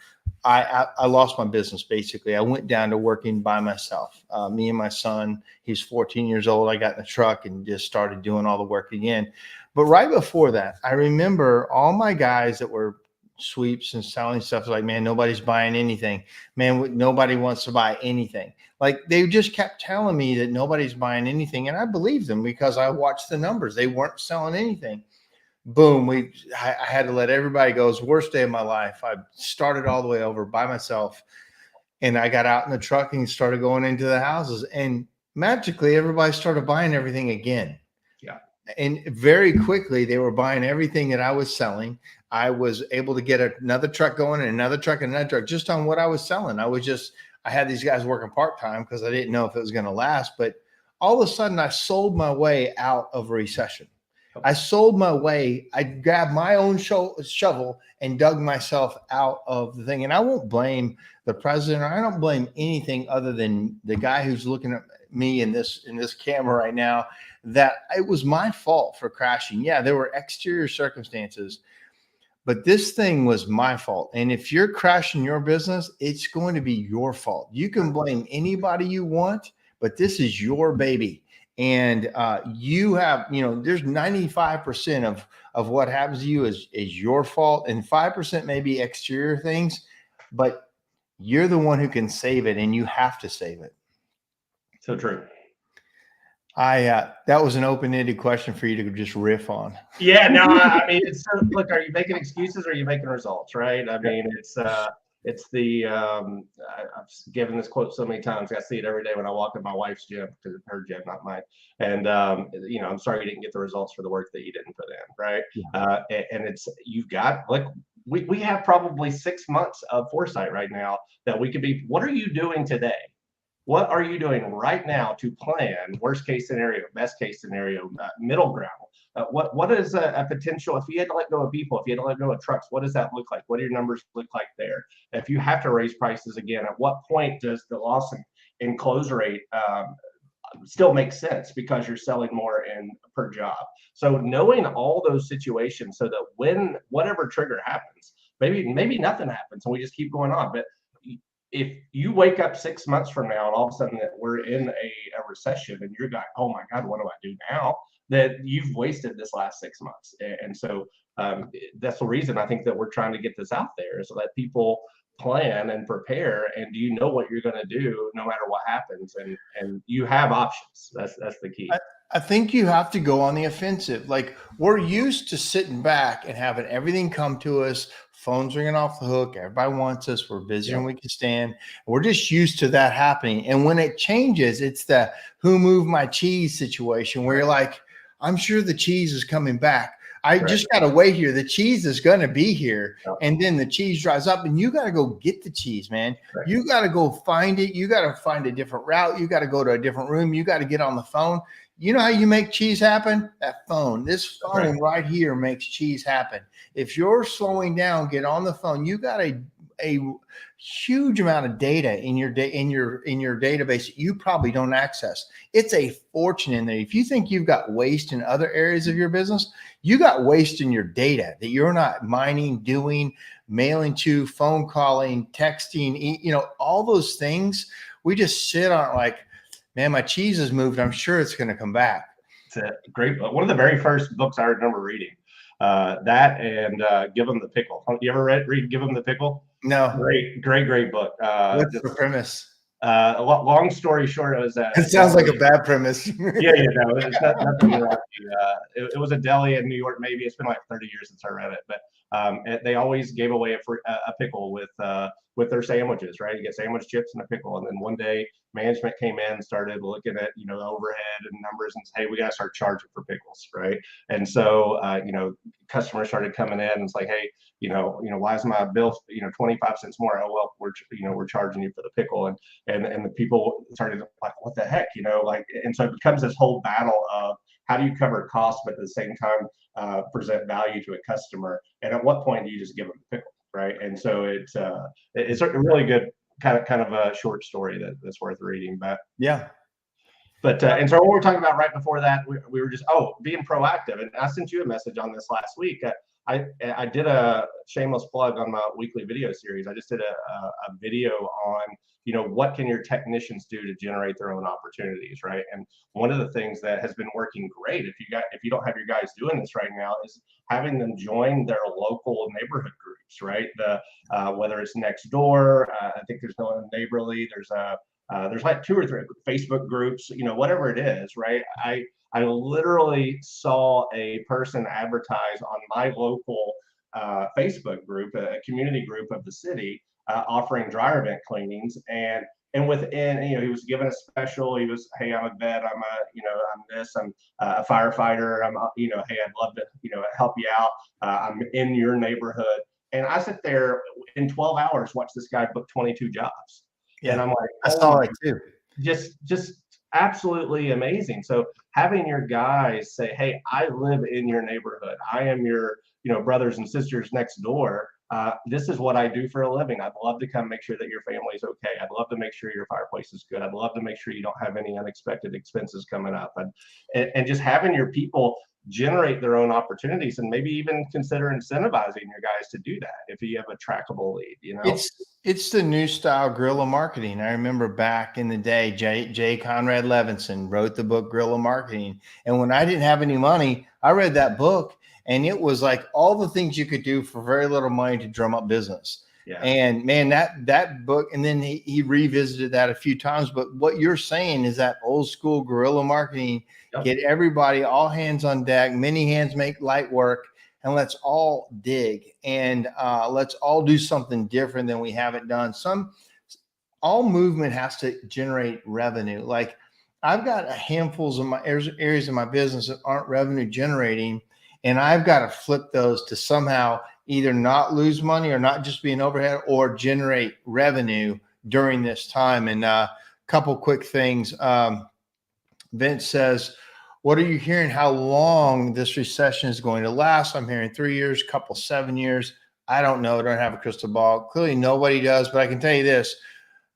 I lost my business. Basically, I went down to working by myself. Me and my son, he's 14 years old. I got in the truck and just started doing all the work again. But right before that, I remember all my guys that were sweeps and selling stuff like, man, nobody's buying anything. Man, nobody wants to buy anything. Like, they just kept telling me that nobody's buying anything. And I believed them because I watched the numbers. They weren't selling anything. Boom. I had to let everybody go. It was the worst day of my life. I started all the way over by myself, and I got out in the truck and started going into the houses, and magically everybody started buying everything again. Yeah. And very quickly they were buying everything that I was selling. I was able to get another truck going, and another truck and another truck, just on what I was selling. I had these guys working part-time because I didn't know if it was going to last, but all of a sudden I sold my way out of a recession. I sold my way. I grabbed my own shovel and dug myself out of the thing. And I won't blame the president, or I don't blame anything other than the guy who's looking at me in this camera right now, that it was my fault for crashing. Yeah, there were exterior circumstances, but this thing was my fault. And if you're crashing your business, it's going to be your fault. You can blame anybody you want, but this is your baby. And you have, there's 95% of what happens to you is your fault, and 5% maybe exterior things, but you're the one who can save it, and you have to save it. So true. That was an open-ended question for you to just riff on. Yeah, no, I mean, look, are you making excuses or are you making results, right? I mean, it's the I've given this quote so many times. I see it every day when I walk in my wife's gym, because it's her gym, not mine. And I'm sorry you didn't get the results for the work that you didn't put in, right? Yeah. And you've got, like, we have probably 6 months of foresight right now that we could be. What are you doing today? What are you doing right now to plan worst case scenario, best case scenario, middle ground? What is a potential, if you had to let go of people, if you had to let go of trucks, what does that look like? What do your numbers look like there? If you have to raise prices again, at what point does the loss in close rate still make sense because you're selling more in per job? So knowing all those situations, so that when whatever trigger happens, maybe nothing happens and we just keep going on. But if you wake up 6 months from now and all of a sudden that we're in a recession and you're like, oh my God, what do I do now? That you've wasted this last 6 months. And so that's the reason I think that we're trying to get this out there, is to let people plan and prepare, and do you know what you're going to do no matter what happens, and you have options. That's the key. I think you have to go on the offensive. Like, we're used to sitting back and having everything come to us, phones ringing off the hook. Everybody wants us. We're busier than we can stand. We're just used to that happening. And when it changes, it's the who moved my cheese situation where you're like, I'm sure the cheese is coming back. I just got to wait here. The cheese is going to be here. And then the cheese dries up and you got to go get the cheese, man. You got to go find it. You got to find a different route. You got to go to a different room. You got to get on the phone. You know how you make cheese happen? That phone. This phone right here makes cheese happen. If you're slowing down, get on the phone. You got a huge amount of data in your database that you probably don't access. It's a fortune in there. If you think you've got waste in other areas of your business, you got waste in your data that you're not mining, doing, mailing to, phone calling, texting, all those things. We just sit on like, man, my cheese has moved. I'm sure it's going to come back. It's a great book. One of the very first books I remember reading. That and Give 'Em the Pickle. You ever read Give 'Em the Pickle? No. Great book. What's the premise? Long story short, it was it sounds like a bad premise. No, it's nothing wrong. It was a deli in New York. Maybe it's been like 30 years since I read it, but they always gave away a pickle with their sandwiches, right? You get sandwich chips and a pickle, and then one day management came in, started looking at the overhead and numbers, and said, hey, we got to start charging for pickles, right? And so customers started coming in and it's like, hey, why is my bill 25 cents more? Oh well, we're charging you for the pickle, and the people started like, what the heck, and so it becomes this whole battle of how do you cover costs but at the same time present value to a customer, and at what point do you just give them the pickle, right? And so it's a really good kind of a short story that's worth reading. But and so what we're talking about right before that, we were just being proactive, and I sent you a message on this last week. I did a shameless plug on my weekly video series. I just did a video on what can your technicians do to generate their own opportunities, right? And one of the things that has been working great, if you don't have your guys doing this right now, is having them join their local neighborhood groups, right? Whether it's next door, I think there's no Neighborly, there's like 2 or 3 Facebook groups, whatever it is, right? I literally saw a person advertise on my local Facebook group, a community group of the city, offering dryer vent cleanings, and within, he was given a special. He was, hey, I'm a vet, I'm a firefighter, hey, I'd love to help you out, I'm in your neighborhood. And I sit there in 12 hours, watch this guy book 22 jobs. And I'm like, I saw it too. Just absolutely amazing. So having your guys say, hey, I live in your neighborhood, I am your brothers and sisters next door, this is what I do for a living, I'd love to come make sure that your family's okay, I'd love to make sure your fireplace is good, I'd love to make sure you don't have any unexpected expenses coming up, and just having your people generate their own opportunities, and maybe even consider incentivizing your guys to do that if you have a trackable lead. It's the new style guerrilla marketing. I remember back in the day, J. Conrad Levinson wrote the book Guerrilla Marketing, and when I didn't have any money, I read that book, and it was like all the things you could do for very little money to drum up business. And man, that book, and then he revisited that a few times. But what you're saying is that old school guerrilla marketing, get everybody, all hands on deck, many hands make light work, and let's all dig, and let's all do something different than we haven't done. All movement has to generate revenue. Like, I've got handfuls of my areas of my business that aren't revenue generating, and I've got to flip those to somehow either not lose money or not just be an overhead or generate revenue during this time. And a couple quick things. Vince says, what are you hearing how long this recession is going to last? I'm hearing 3 years, couple 7 years. I don't know. I don't have a crystal ball. Clearly nobody does, but I can tell you this.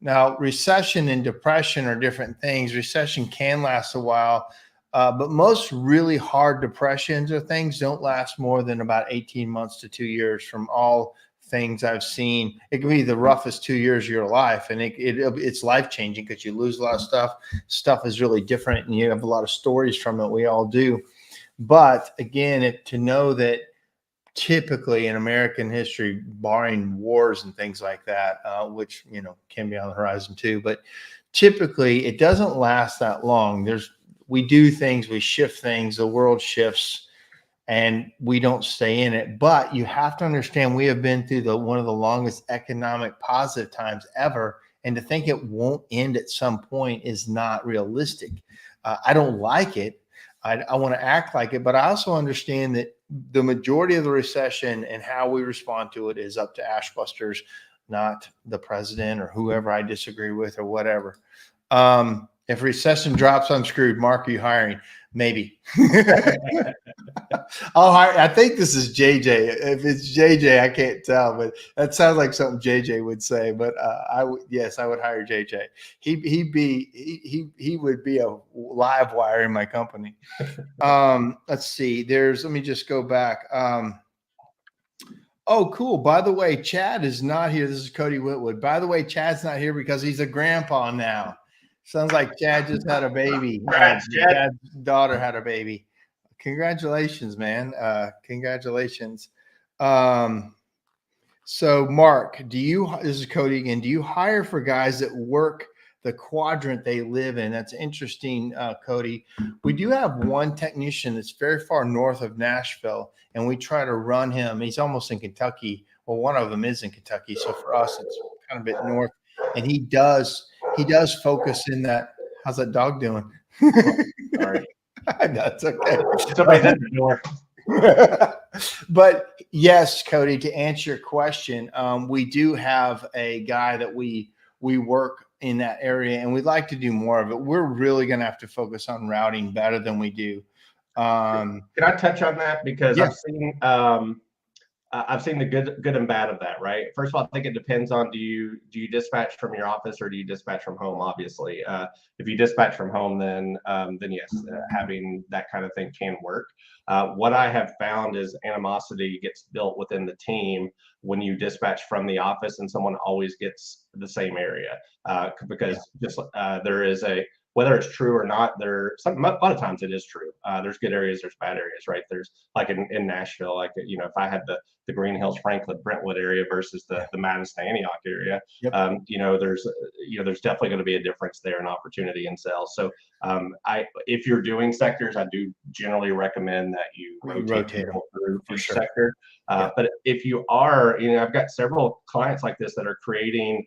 Now, recession and depression are different things. Recession can last a while. But most really hard depressions or things don't last more than about 18 months to 2 years from all things I've seen. It can be the roughest 2 years of your life, and it's life-changing because you lose a lot of stuff. Stuff is really different, and you have a lot of stories from it. We all do. But again, to know that typically in American history, barring wars and things like that, which, can be on the horizon too, but typically it doesn't last that long. We do things, we shift things, the world shifts, and we don't stay in it. But you have to understand, we have been through one of the longest economic positive times ever. And to think it won't end at some point is not realistic. I don't like it. I want to act like it, but I also understand that the majority of the recession and how we respond to it is up to Ashbusters, not the president or whoever I disagree with or whatever. If recession drops, I'm screwed. Mark, are you hiring? Maybe. I'll hire. I think this is JJ. If it's JJ, I can't tell, but that sounds like something JJ would say. But yes, I would hire JJ. He would be a live wire in my company. Let's see. Let me just go back. Oh, cool. By the way, Chad is not here. This is Cody Whitwood. By the way, Chad's not here because he's a grandpa now. Sounds like Chad just had a baby. Congrats, Chad. Chad's daughter had a baby. Congratulations, man. Congratulations. So Mark, this is Cody again. Do you hire for guys that work the quadrant they live in? That's interesting, Cody. We do have one technician that's very far north of Nashville, and we try to run him. He's almost in Kentucky. Well, one of them is in Kentucky. So for us, it's kind of a bit north. And he does focus in that. How's that dog doing? Sorry. That's okay. Somebody's at the door. But yes, Cody, to answer your question, we do have a guy that we work in that area, and we'd like to do more of it. We're really going to have to focus on routing better than we do. Can I touch on that? Because yeah. I've seen the good and bad of that, right? First of all, I think it depends on do you dispatch from your office or do you dispatch from home? Obviously, if you dispatch from home, then yes, having that kind of thing can work. What I have found is animosity gets built within the team when you dispatch from the office, and someone always gets the same area because there is whether it's true or not, a lot of times it is true. There's good areas, there's bad areas, right? There's like in Nashville, like, if I had the Green Hills, Franklin, Brentwood area versus the Madison, Antioch area, Yep. There's definitely going to be a difference there in opportunity and sales. So if you're doing sectors, I do generally recommend that you rotate through each sector. But if you are, I've got several clients like this that are creating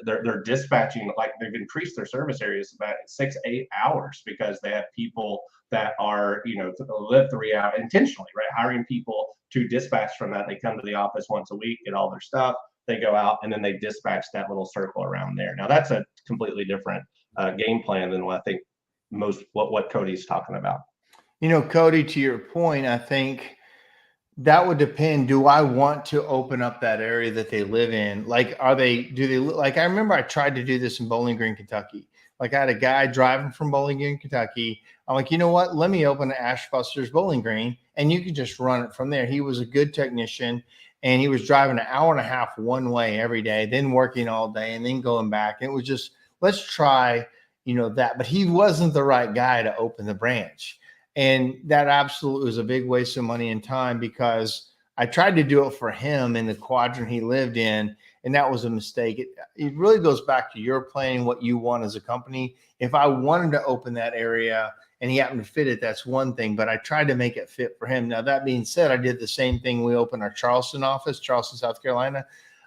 they're dispatching, like they've increased their service areas about 6-8 hours because they have people that are live 3 hours intentionally, right? Hiring people to dispatch from that. They come to the office once a week, get all their stuff, they go out, and then they dispatch that little circle around there. Now that's a completely different game plan than what I think what Cody's talking about. Cody, to your point, I think that would depend. Do I want to open up that area that they live in? Like, I remember I tried to do this in Bowling Green, Kentucky. Like, I had a guy driving from Bowling Green, Kentucky. I'm like, you know what? Let me open Ashbusters Bowling Green, and you can just run it from there. He was a good technician, and he was driving an hour and a half one way every day, then working all day, and then going back. And it was just, let's try, that. But he wasn't the right guy to open the branch. And that absolutely was a big waste of money and time because I tried to do it for him in the quadrant he lived in, and that was a mistake. It really goes back to your planning, what you want as a company. If I wanted to open that area and he happened to fit it, that's one thing, but I tried to make it fit for him. Now, that being said, I did the same thing. We opened our Charleston office, Charleston, South Carolina.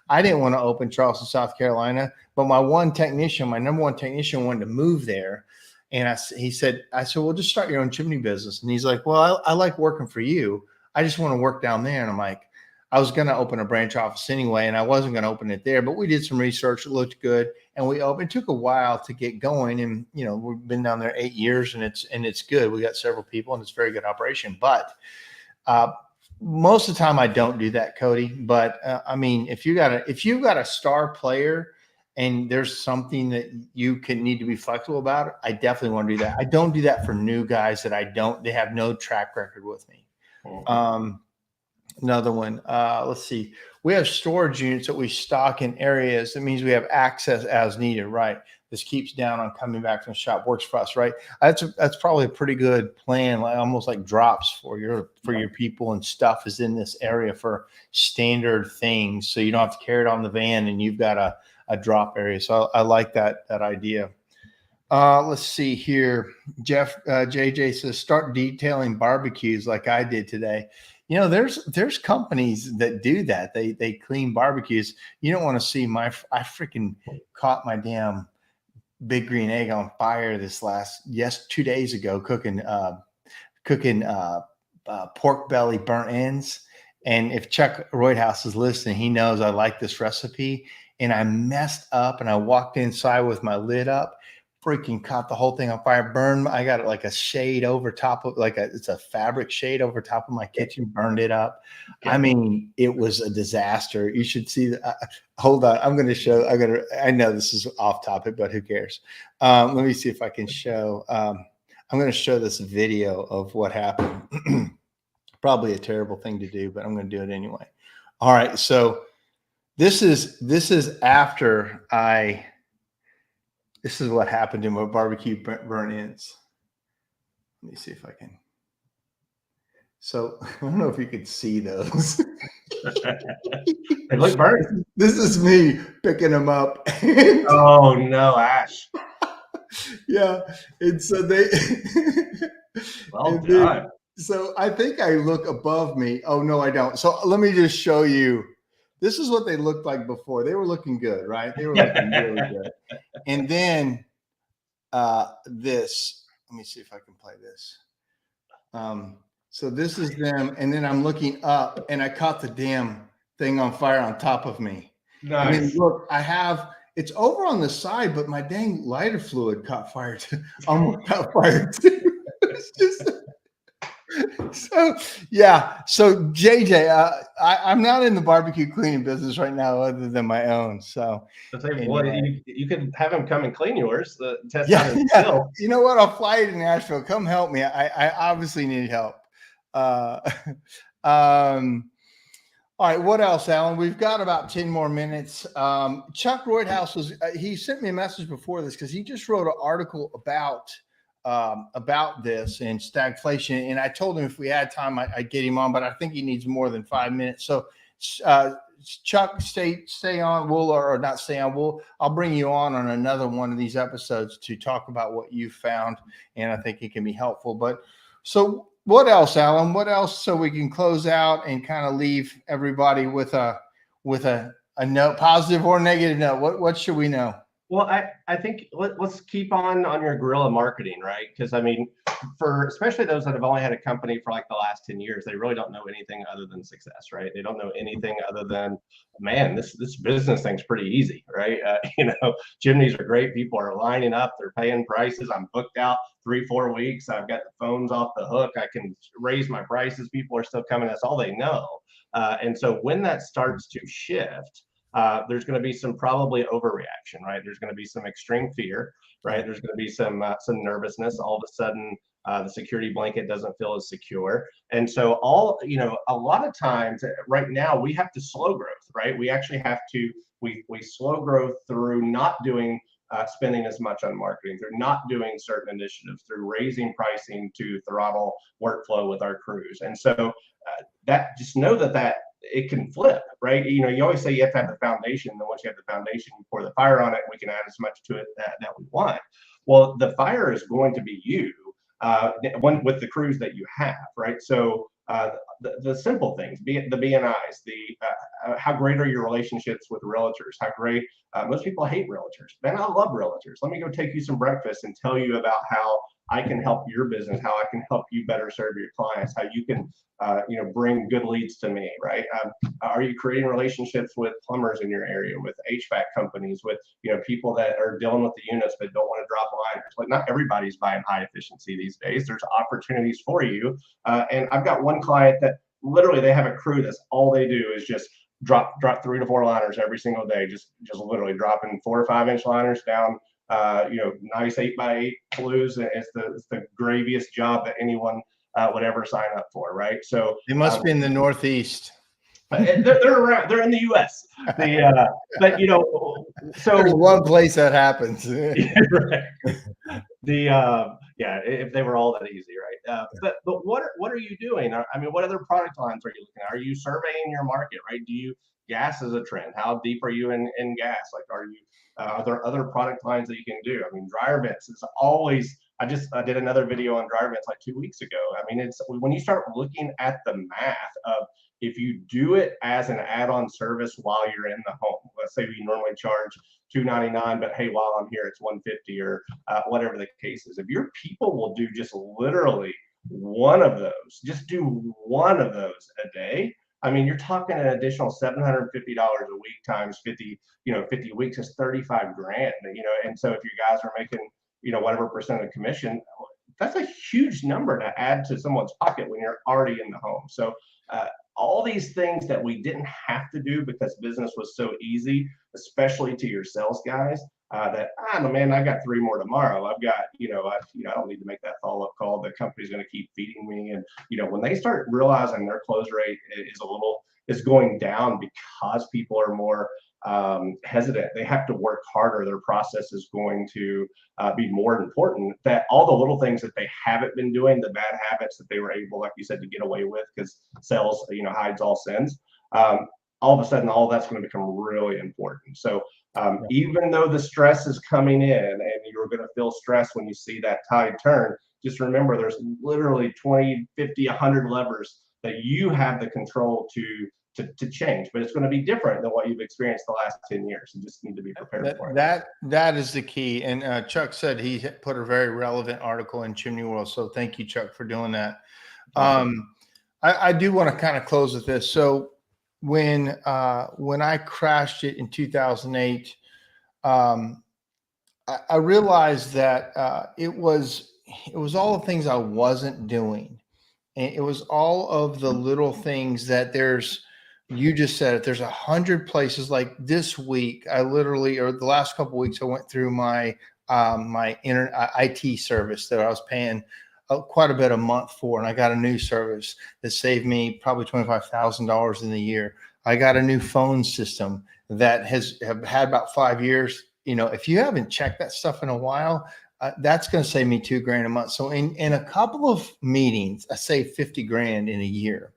I didn't want to open Charleston, South Carolina, but my number one technician wanted to move there. And I said, well, just start your own chimney business. And he's like, well, I like working for you. I just want to work down there. And I'm like, I was going to open a branch office anyway, and I wasn't going to open it there, but we did some research. It looked good. And we opened. It took a while to get going. And, we've been down there 8 years, and it's good. We got several people, and it's a very good operation. But most of the time I don't do that, Cody. But if you've got a star player and there's something that you need to be flexible about, I definitely want to do that. I don't do that for new guys they have no track record with me. Another one. Let's see. we have storage units that we stock in areas. That means we have access as needed, right? This keeps down on coming back from the shop. Works for us, right? That's probably a pretty good plan, like almost like drops for your people, and stuff is in this area for standard things, so you don't have to carry it on the van, and you've got a drop area. So I like that idea. Let's see here. JJ says, start detailing barbecues like I did today. You know, there's companies that do that. They clean barbecues. You don't want to see I freaking caught my damn big green egg on fire this 2 days ago, cooking pork belly burnt ends. And if Chuck Roydhouse is listening, he knows I like this recipe. And I messed up, and I walked inside with my lid up, freaking caught the whole thing on fire. Burned. I got it like a shade over top of, it's a fabric shade over top of my kitchen. Burned it up. I mean, it was a disaster. You should see that. Hold on, I'm going to show. I know this is off topic, but who cares? Let me see if I can show. I'm going to show this video of what happened. Probably a terrible thing to do, but I'm going to do it anyway. All right, so this is after this is what happened to my barbecue burn ends. Let me see if I can. So I don't know if you could see those. They look burnt. This is me picking them up. Oh no, Ash. Yeah, and so they. Well done. So I think I look above me. Oh no, I don't. So let me just show you. This is what they looked like before. They were looking good, right? They were looking really good. And then this. Let me see if I can play this. So this is them, and then I'm looking up, and I caught the damn thing on fire on top of me. Nice. I mean, look, it's over on the side, but my dang lighter fluid caught fire too. Almost caught fire too. It's just. So yeah, so JJ, I'm not in the barbecue cleaning business right now, other than my own. So you could have him come and clean yours. Test yeah, out his skill. You know what? I'll fly you to Nashville. Come help me. I obviously need help. All right, what else, Alan? We've got about 10 more minutes. Chuck Roydhouse he sent me a message before this because he just wrote an article about this and stagflation. And I told him if we had time, I'd get him on, but I think he needs more than 5 minutes. So Chuck, stay on. Or not stay on. I'll bring you on another one of these episodes to talk about what you found. And I think it can be helpful. But so what else, Alan? What else, so we can close out and kind of leave everybody with a note, positive or negative note? What should we know? Well, I think let's keep on your guerrilla marketing, right? Because I mean, for especially those that have only had a company for like the last 10 years, they really don't know anything other than success, right? They don't know anything other than, man, this business thing's pretty easy, right? Chimneys are great. People are lining up. They're paying prices. I'm booked out 3-4 weeks. I've got the phones off the hook. I can raise my prices. People are still coming. That's all they know. And so when that starts to shift, there's going to be some probably overreaction, right? There's going to be some extreme fear, right? There's going to be some nervousness. All of a sudden, the security blanket doesn't feel as secure. And so a lot of times right now we have to slow growth, right? We actually have to, we slow growth through not doing spending as much on marketing, through not doing certain initiatives, through raising pricing to throttle workflow with our crews. And so that, just know that it can flip, right? You always say you have to have the foundation. And then once you have the foundation, you pour the fire on it, and we can add as much to it that we want. Well, the fire is going to be you with the crews that you have, right? So the simple things, be it the BNIs, how great are your relationships with realtors? How great, most people hate realtors. Man, I love realtors. Let me go take you some breakfast and tell you about how I can help your business, how I can help you better serve your clients, how you can bring good leads to me, right? Are you creating relationships with plumbers in your area, with HVAC companies, with people that are dealing with the units but don't want to drop liners? Like, not everybody's buying high efficiency these days. There's opportunities for you. And I've got one client that literally, they have a crew that's all they do is just drop 3 to 4 liners every single day, just literally dropping 4 or 5 inch liners down. Nice 8x8 blues. It's the graviest job that anyone would ever sign up for, right? So it must be in the Northeast. They're around. They're in the U.S. But so There's one place that happens. yeah, right. If they were all that easy, right? But what are you doing? I mean, what other product lines are you looking at? Are you surveying your market, right? Gas is a trend. How deep are you in gas? Like, are there other product lines that you can do? I mean, dryer vents is always. I did another video on dryer vents like 2 weeks ago. I mean, it's when you start looking at the math of if you do it as an add-on service while you're in the home. Let's say we normally charge $299, but hey, while I'm here, it's $150 or whatever the case is. If your people will do just literally one of those, just do one of those a day. I mean, you're talking an additional $750 a week times 50, 50 weeks is 35 grand, and so if you guys are making, whatever percent of commission, that's a huge number to add to someone's pocket when you're already in the home. So all these things that we didn't have to do because business was so easy, especially to your sales guys, man, I got 3 more tomorrow. I've got, I don't need to make that follow-up call. The company's going to keep feeding me. And, when they start realizing their close rate is going down because people are more hesitant, they have to work harder. Their process is going to be more important. That all the little things that they haven't been doing, the bad habits that they were able, like you said, to get away with because sales, hides all sins. All of a sudden, all that's going to become really important. So even though the stress is coming in and you're going to feel stress when you see that tide turn, just remember there's literally 20, 50, 100 levers that you have the control to change, but it's going to be different than what you've experienced the last 10 years. You just need to be prepared for it. That is the key. And Chuck said he put a very relevant article in Chimney World. So thank you, Chuck, for doing that. Awesome. I do want to kind of close with this. So when I crashed it in 2008, I realized that it was all the things I wasn't doing. And it was all of the little things that you just said it, there's 100 places. Like this week, or the last couple of weeks, I went through my internet IT service that I was paying quite a bit a month for, and I got a new service that saved me probably $25,000 in the year. I got a new phone system that have had about 5 years. If you haven't checked that stuff in a while, that's going to save me $2,000 a month. So in a couple of meetings, I saved 50 grand in a year.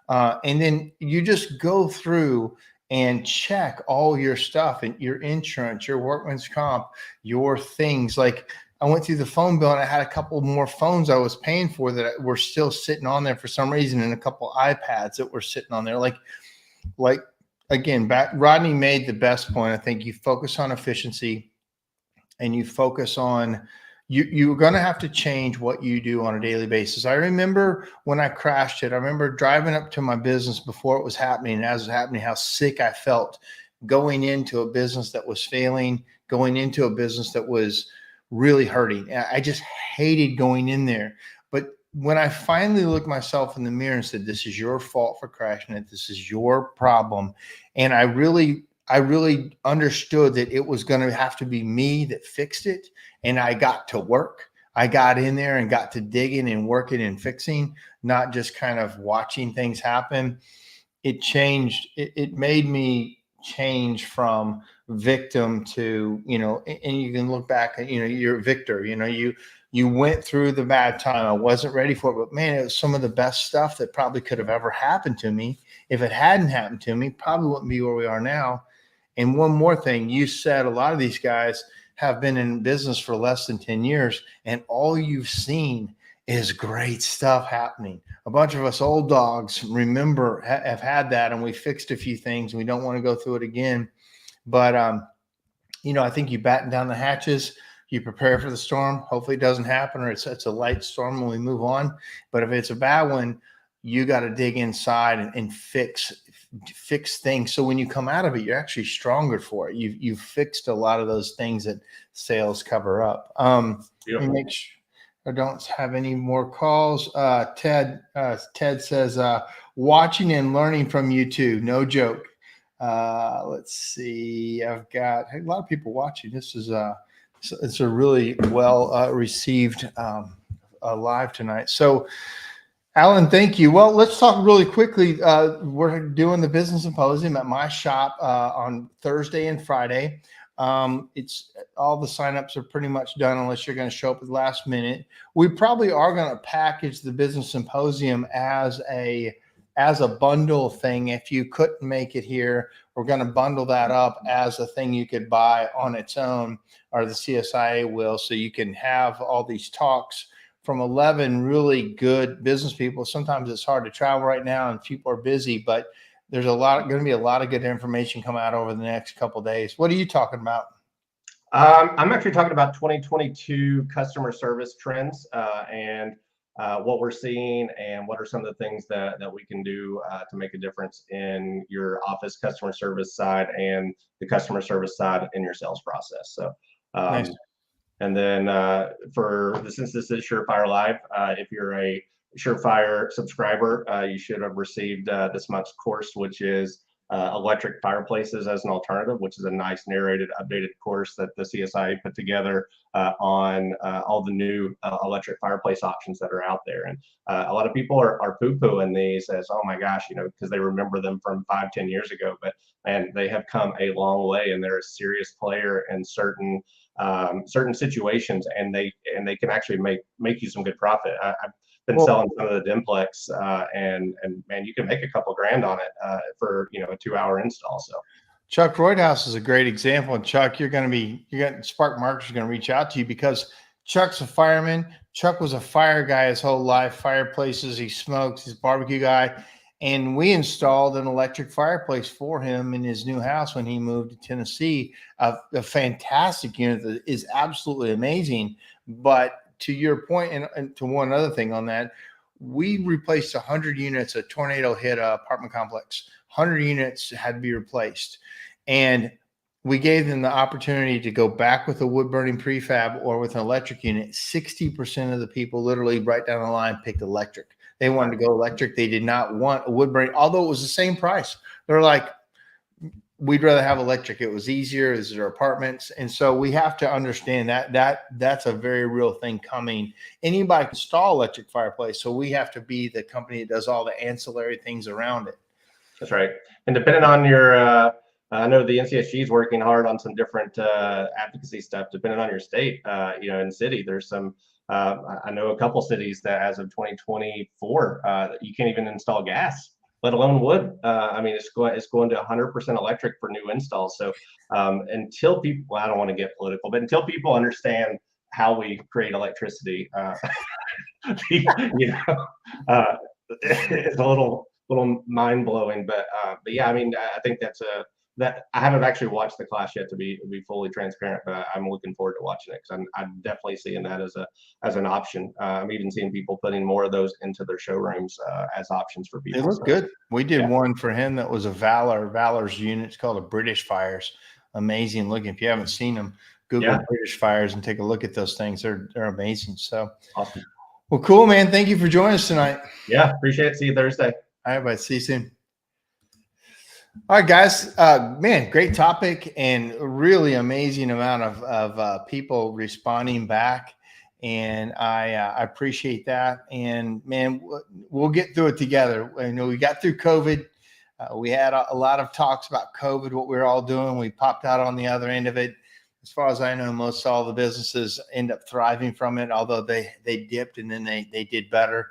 And then you just go through and check all your stuff and your insurance, your workman's comp, your things. Like I went through the phone bill and I had a couple more phones I was paying for that were still sitting on there for some reason, and a couple iPads that were sitting on there. Like again, Rodney made the best point. I think you focus on efficiency and you focus on you're going to have to change what you do on a daily basis. I remember when I crashed it, I remember driving up to my business before it was happening, and as it was happening, how sick I felt going into a business that was failing, going into a business that was really hurting. I just hated going in there. But when I finally looked myself in the mirror and said, this is your fault for crashing it, this is your problem. And I really understood that it was going to have to be me that fixed it. And I got to work. I got in there and got to digging and working and fixing, not just kind of watching things happen. It changed. It made me change from victim to, and you can look back at, you're a victor, you went through the bad time. I wasn't ready for it, but man, it was some of the best stuff that probably could have ever happened to me. If it hadn't happened to me, probably wouldn't be where we are now. And one more thing, you said a lot of these guys have been in business for less than 10 years, and all you've seen is great stuff happening. A bunch of us old dogs have had that, and we fixed a few things. We don't want to go through it again. But, I think you batten down the hatches, you prepare for the storm. Hopefully it doesn't happen, or it's a light storm when we move on. But if it's a bad one, you got to dig inside and fix things. So when you come out of it, you're actually stronger for it. You've fixed a lot of those things that sales cover up. Let me make sure I don't have any more calls. Ted says, watching and learning from you too. No joke. Let's see. I've got a lot of people watching. This is it's a really well received live tonight. So Alan, thank you. Well, let's talk really quickly. We're doing the business symposium at my shop on Thursday and Friday. It's all the signups are pretty much done unless you're going to show up at the last minute. We probably are going to package the business symposium as a bundle thing. If you couldn't make it here, we're going to bundle that up as a thing you could buy on its own, or the CSIA will, so you can have all these talks from 11 really good business people. Sometimes it's hard to travel right now and people are busy, but there's going to be a lot of good information come out over the next couple of days. What are you talking about? I'm actually talking about 2022 customer service trends and what we're seeing, and what are some of the things that we can do to make a difference in your office customer service side and the customer service side in your sales process. So Nice. and then since this is SureFire Live, if you're a SureFire subscriber, you should have received this month's course, which is electric fireplaces as an alternative, which is a nice narrated, updated course that the CSIA put together on all the new electric fireplace options that are out there. And a lot of people are poo-pooing these as, oh my gosh, because they remember them from 5-10 years ago, but man, they have come a long way, and they're a serious player in certain situations, and they can actually make you some good profit. I've been selling some of the Dimplex, and man, you can make a couple grand on it for a 2-hour install. So Chuck Roydhouse is a great example. And Chuck, Spark Marketers are going to reach out to you because Chuck's a fireman. Chuck was a fire guy his whole life, fireplaces, he smokes, he's a barbecue guy. And we installed an electric fireplace for him in his new house when he moved to Tennessee. A fantastic unit that is absolutely amazing. But to your point, and to one other thing on that, we replaced 100 units. A tornado hit an apartment complex. 100 units had to be replaced. And we gave them the opportunity to go back with a wood burning prefab or with an electric unit. 60% of the people literally right down the line picked electric. They wanted to go electric. They did not want a wood burning, although it was the same price. They're like, we'd rather have electric. It was easier. These are apartments. And so we have to understand that's a very real thing coming. Anybody can install electric fireplace. So we have to be the company that does all the ancillary things around it. That's right. And depending on your, I know the NCSG is working hard on some different advocacy stuff, depending on your state, in city, there's some, I know a couple cities that as of 2024, you can't even install gas, let alone wood. I mean, it's going to 100% electric for new installs. So until people, I don't want to get political, but until people understand how we create electricity, it's a little mind blowing. But yeah, I mean, I think that I haven't actually watched the class yet to be fully transparent, but I'm looking forward to watching it because I'm definitely seeing that as an option. I'm even seeing people putting more of those into their showrooms as options for people. They look good. We did one for him that was a Valor's unit. It's called a British Fires. Amazing looking. If you haven't seen them, Google British Fires and take a look at those things. They're amazing. So awesome. Well, cool, man. Thank you for joining us tonight. Yeah, appreciate it. See you Thursday. All right, bye. See you soon. All right, guys, man, great topic and really amazing amount of people responding back. And I appreciate that. And man, we'll get through it together. I know we got through COVID. We had a lot of talks about COVID, what we were all doing. We popped out on the other end of it. As far as I know, most all the businesses end up thriving from it, although they dipped and then they did better.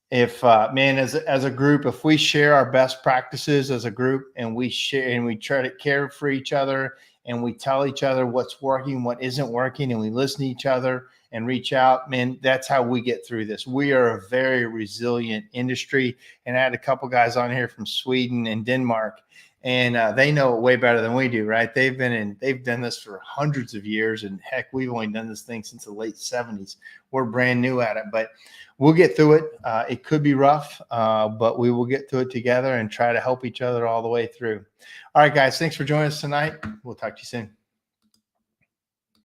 If man, as a group, if we share our best practices as a group and we share and we try to care for each other and we tell each other what's working, what isn't working, and we listen to each other and reach out, man, that's how we get through this. We are a very resilient industry. And I had a couple guys on here from Sweden and Denmark, and they know it way better than we do, right? They've done this for hundreds of years, and heck, we've only done this thing since the late 70s. We're brand new at it, but we'll get through it. It could be rough, but we will get through it together and try to help each other all the way through. All right, guys, thanks for joining us tonight. We'll talk to you soon.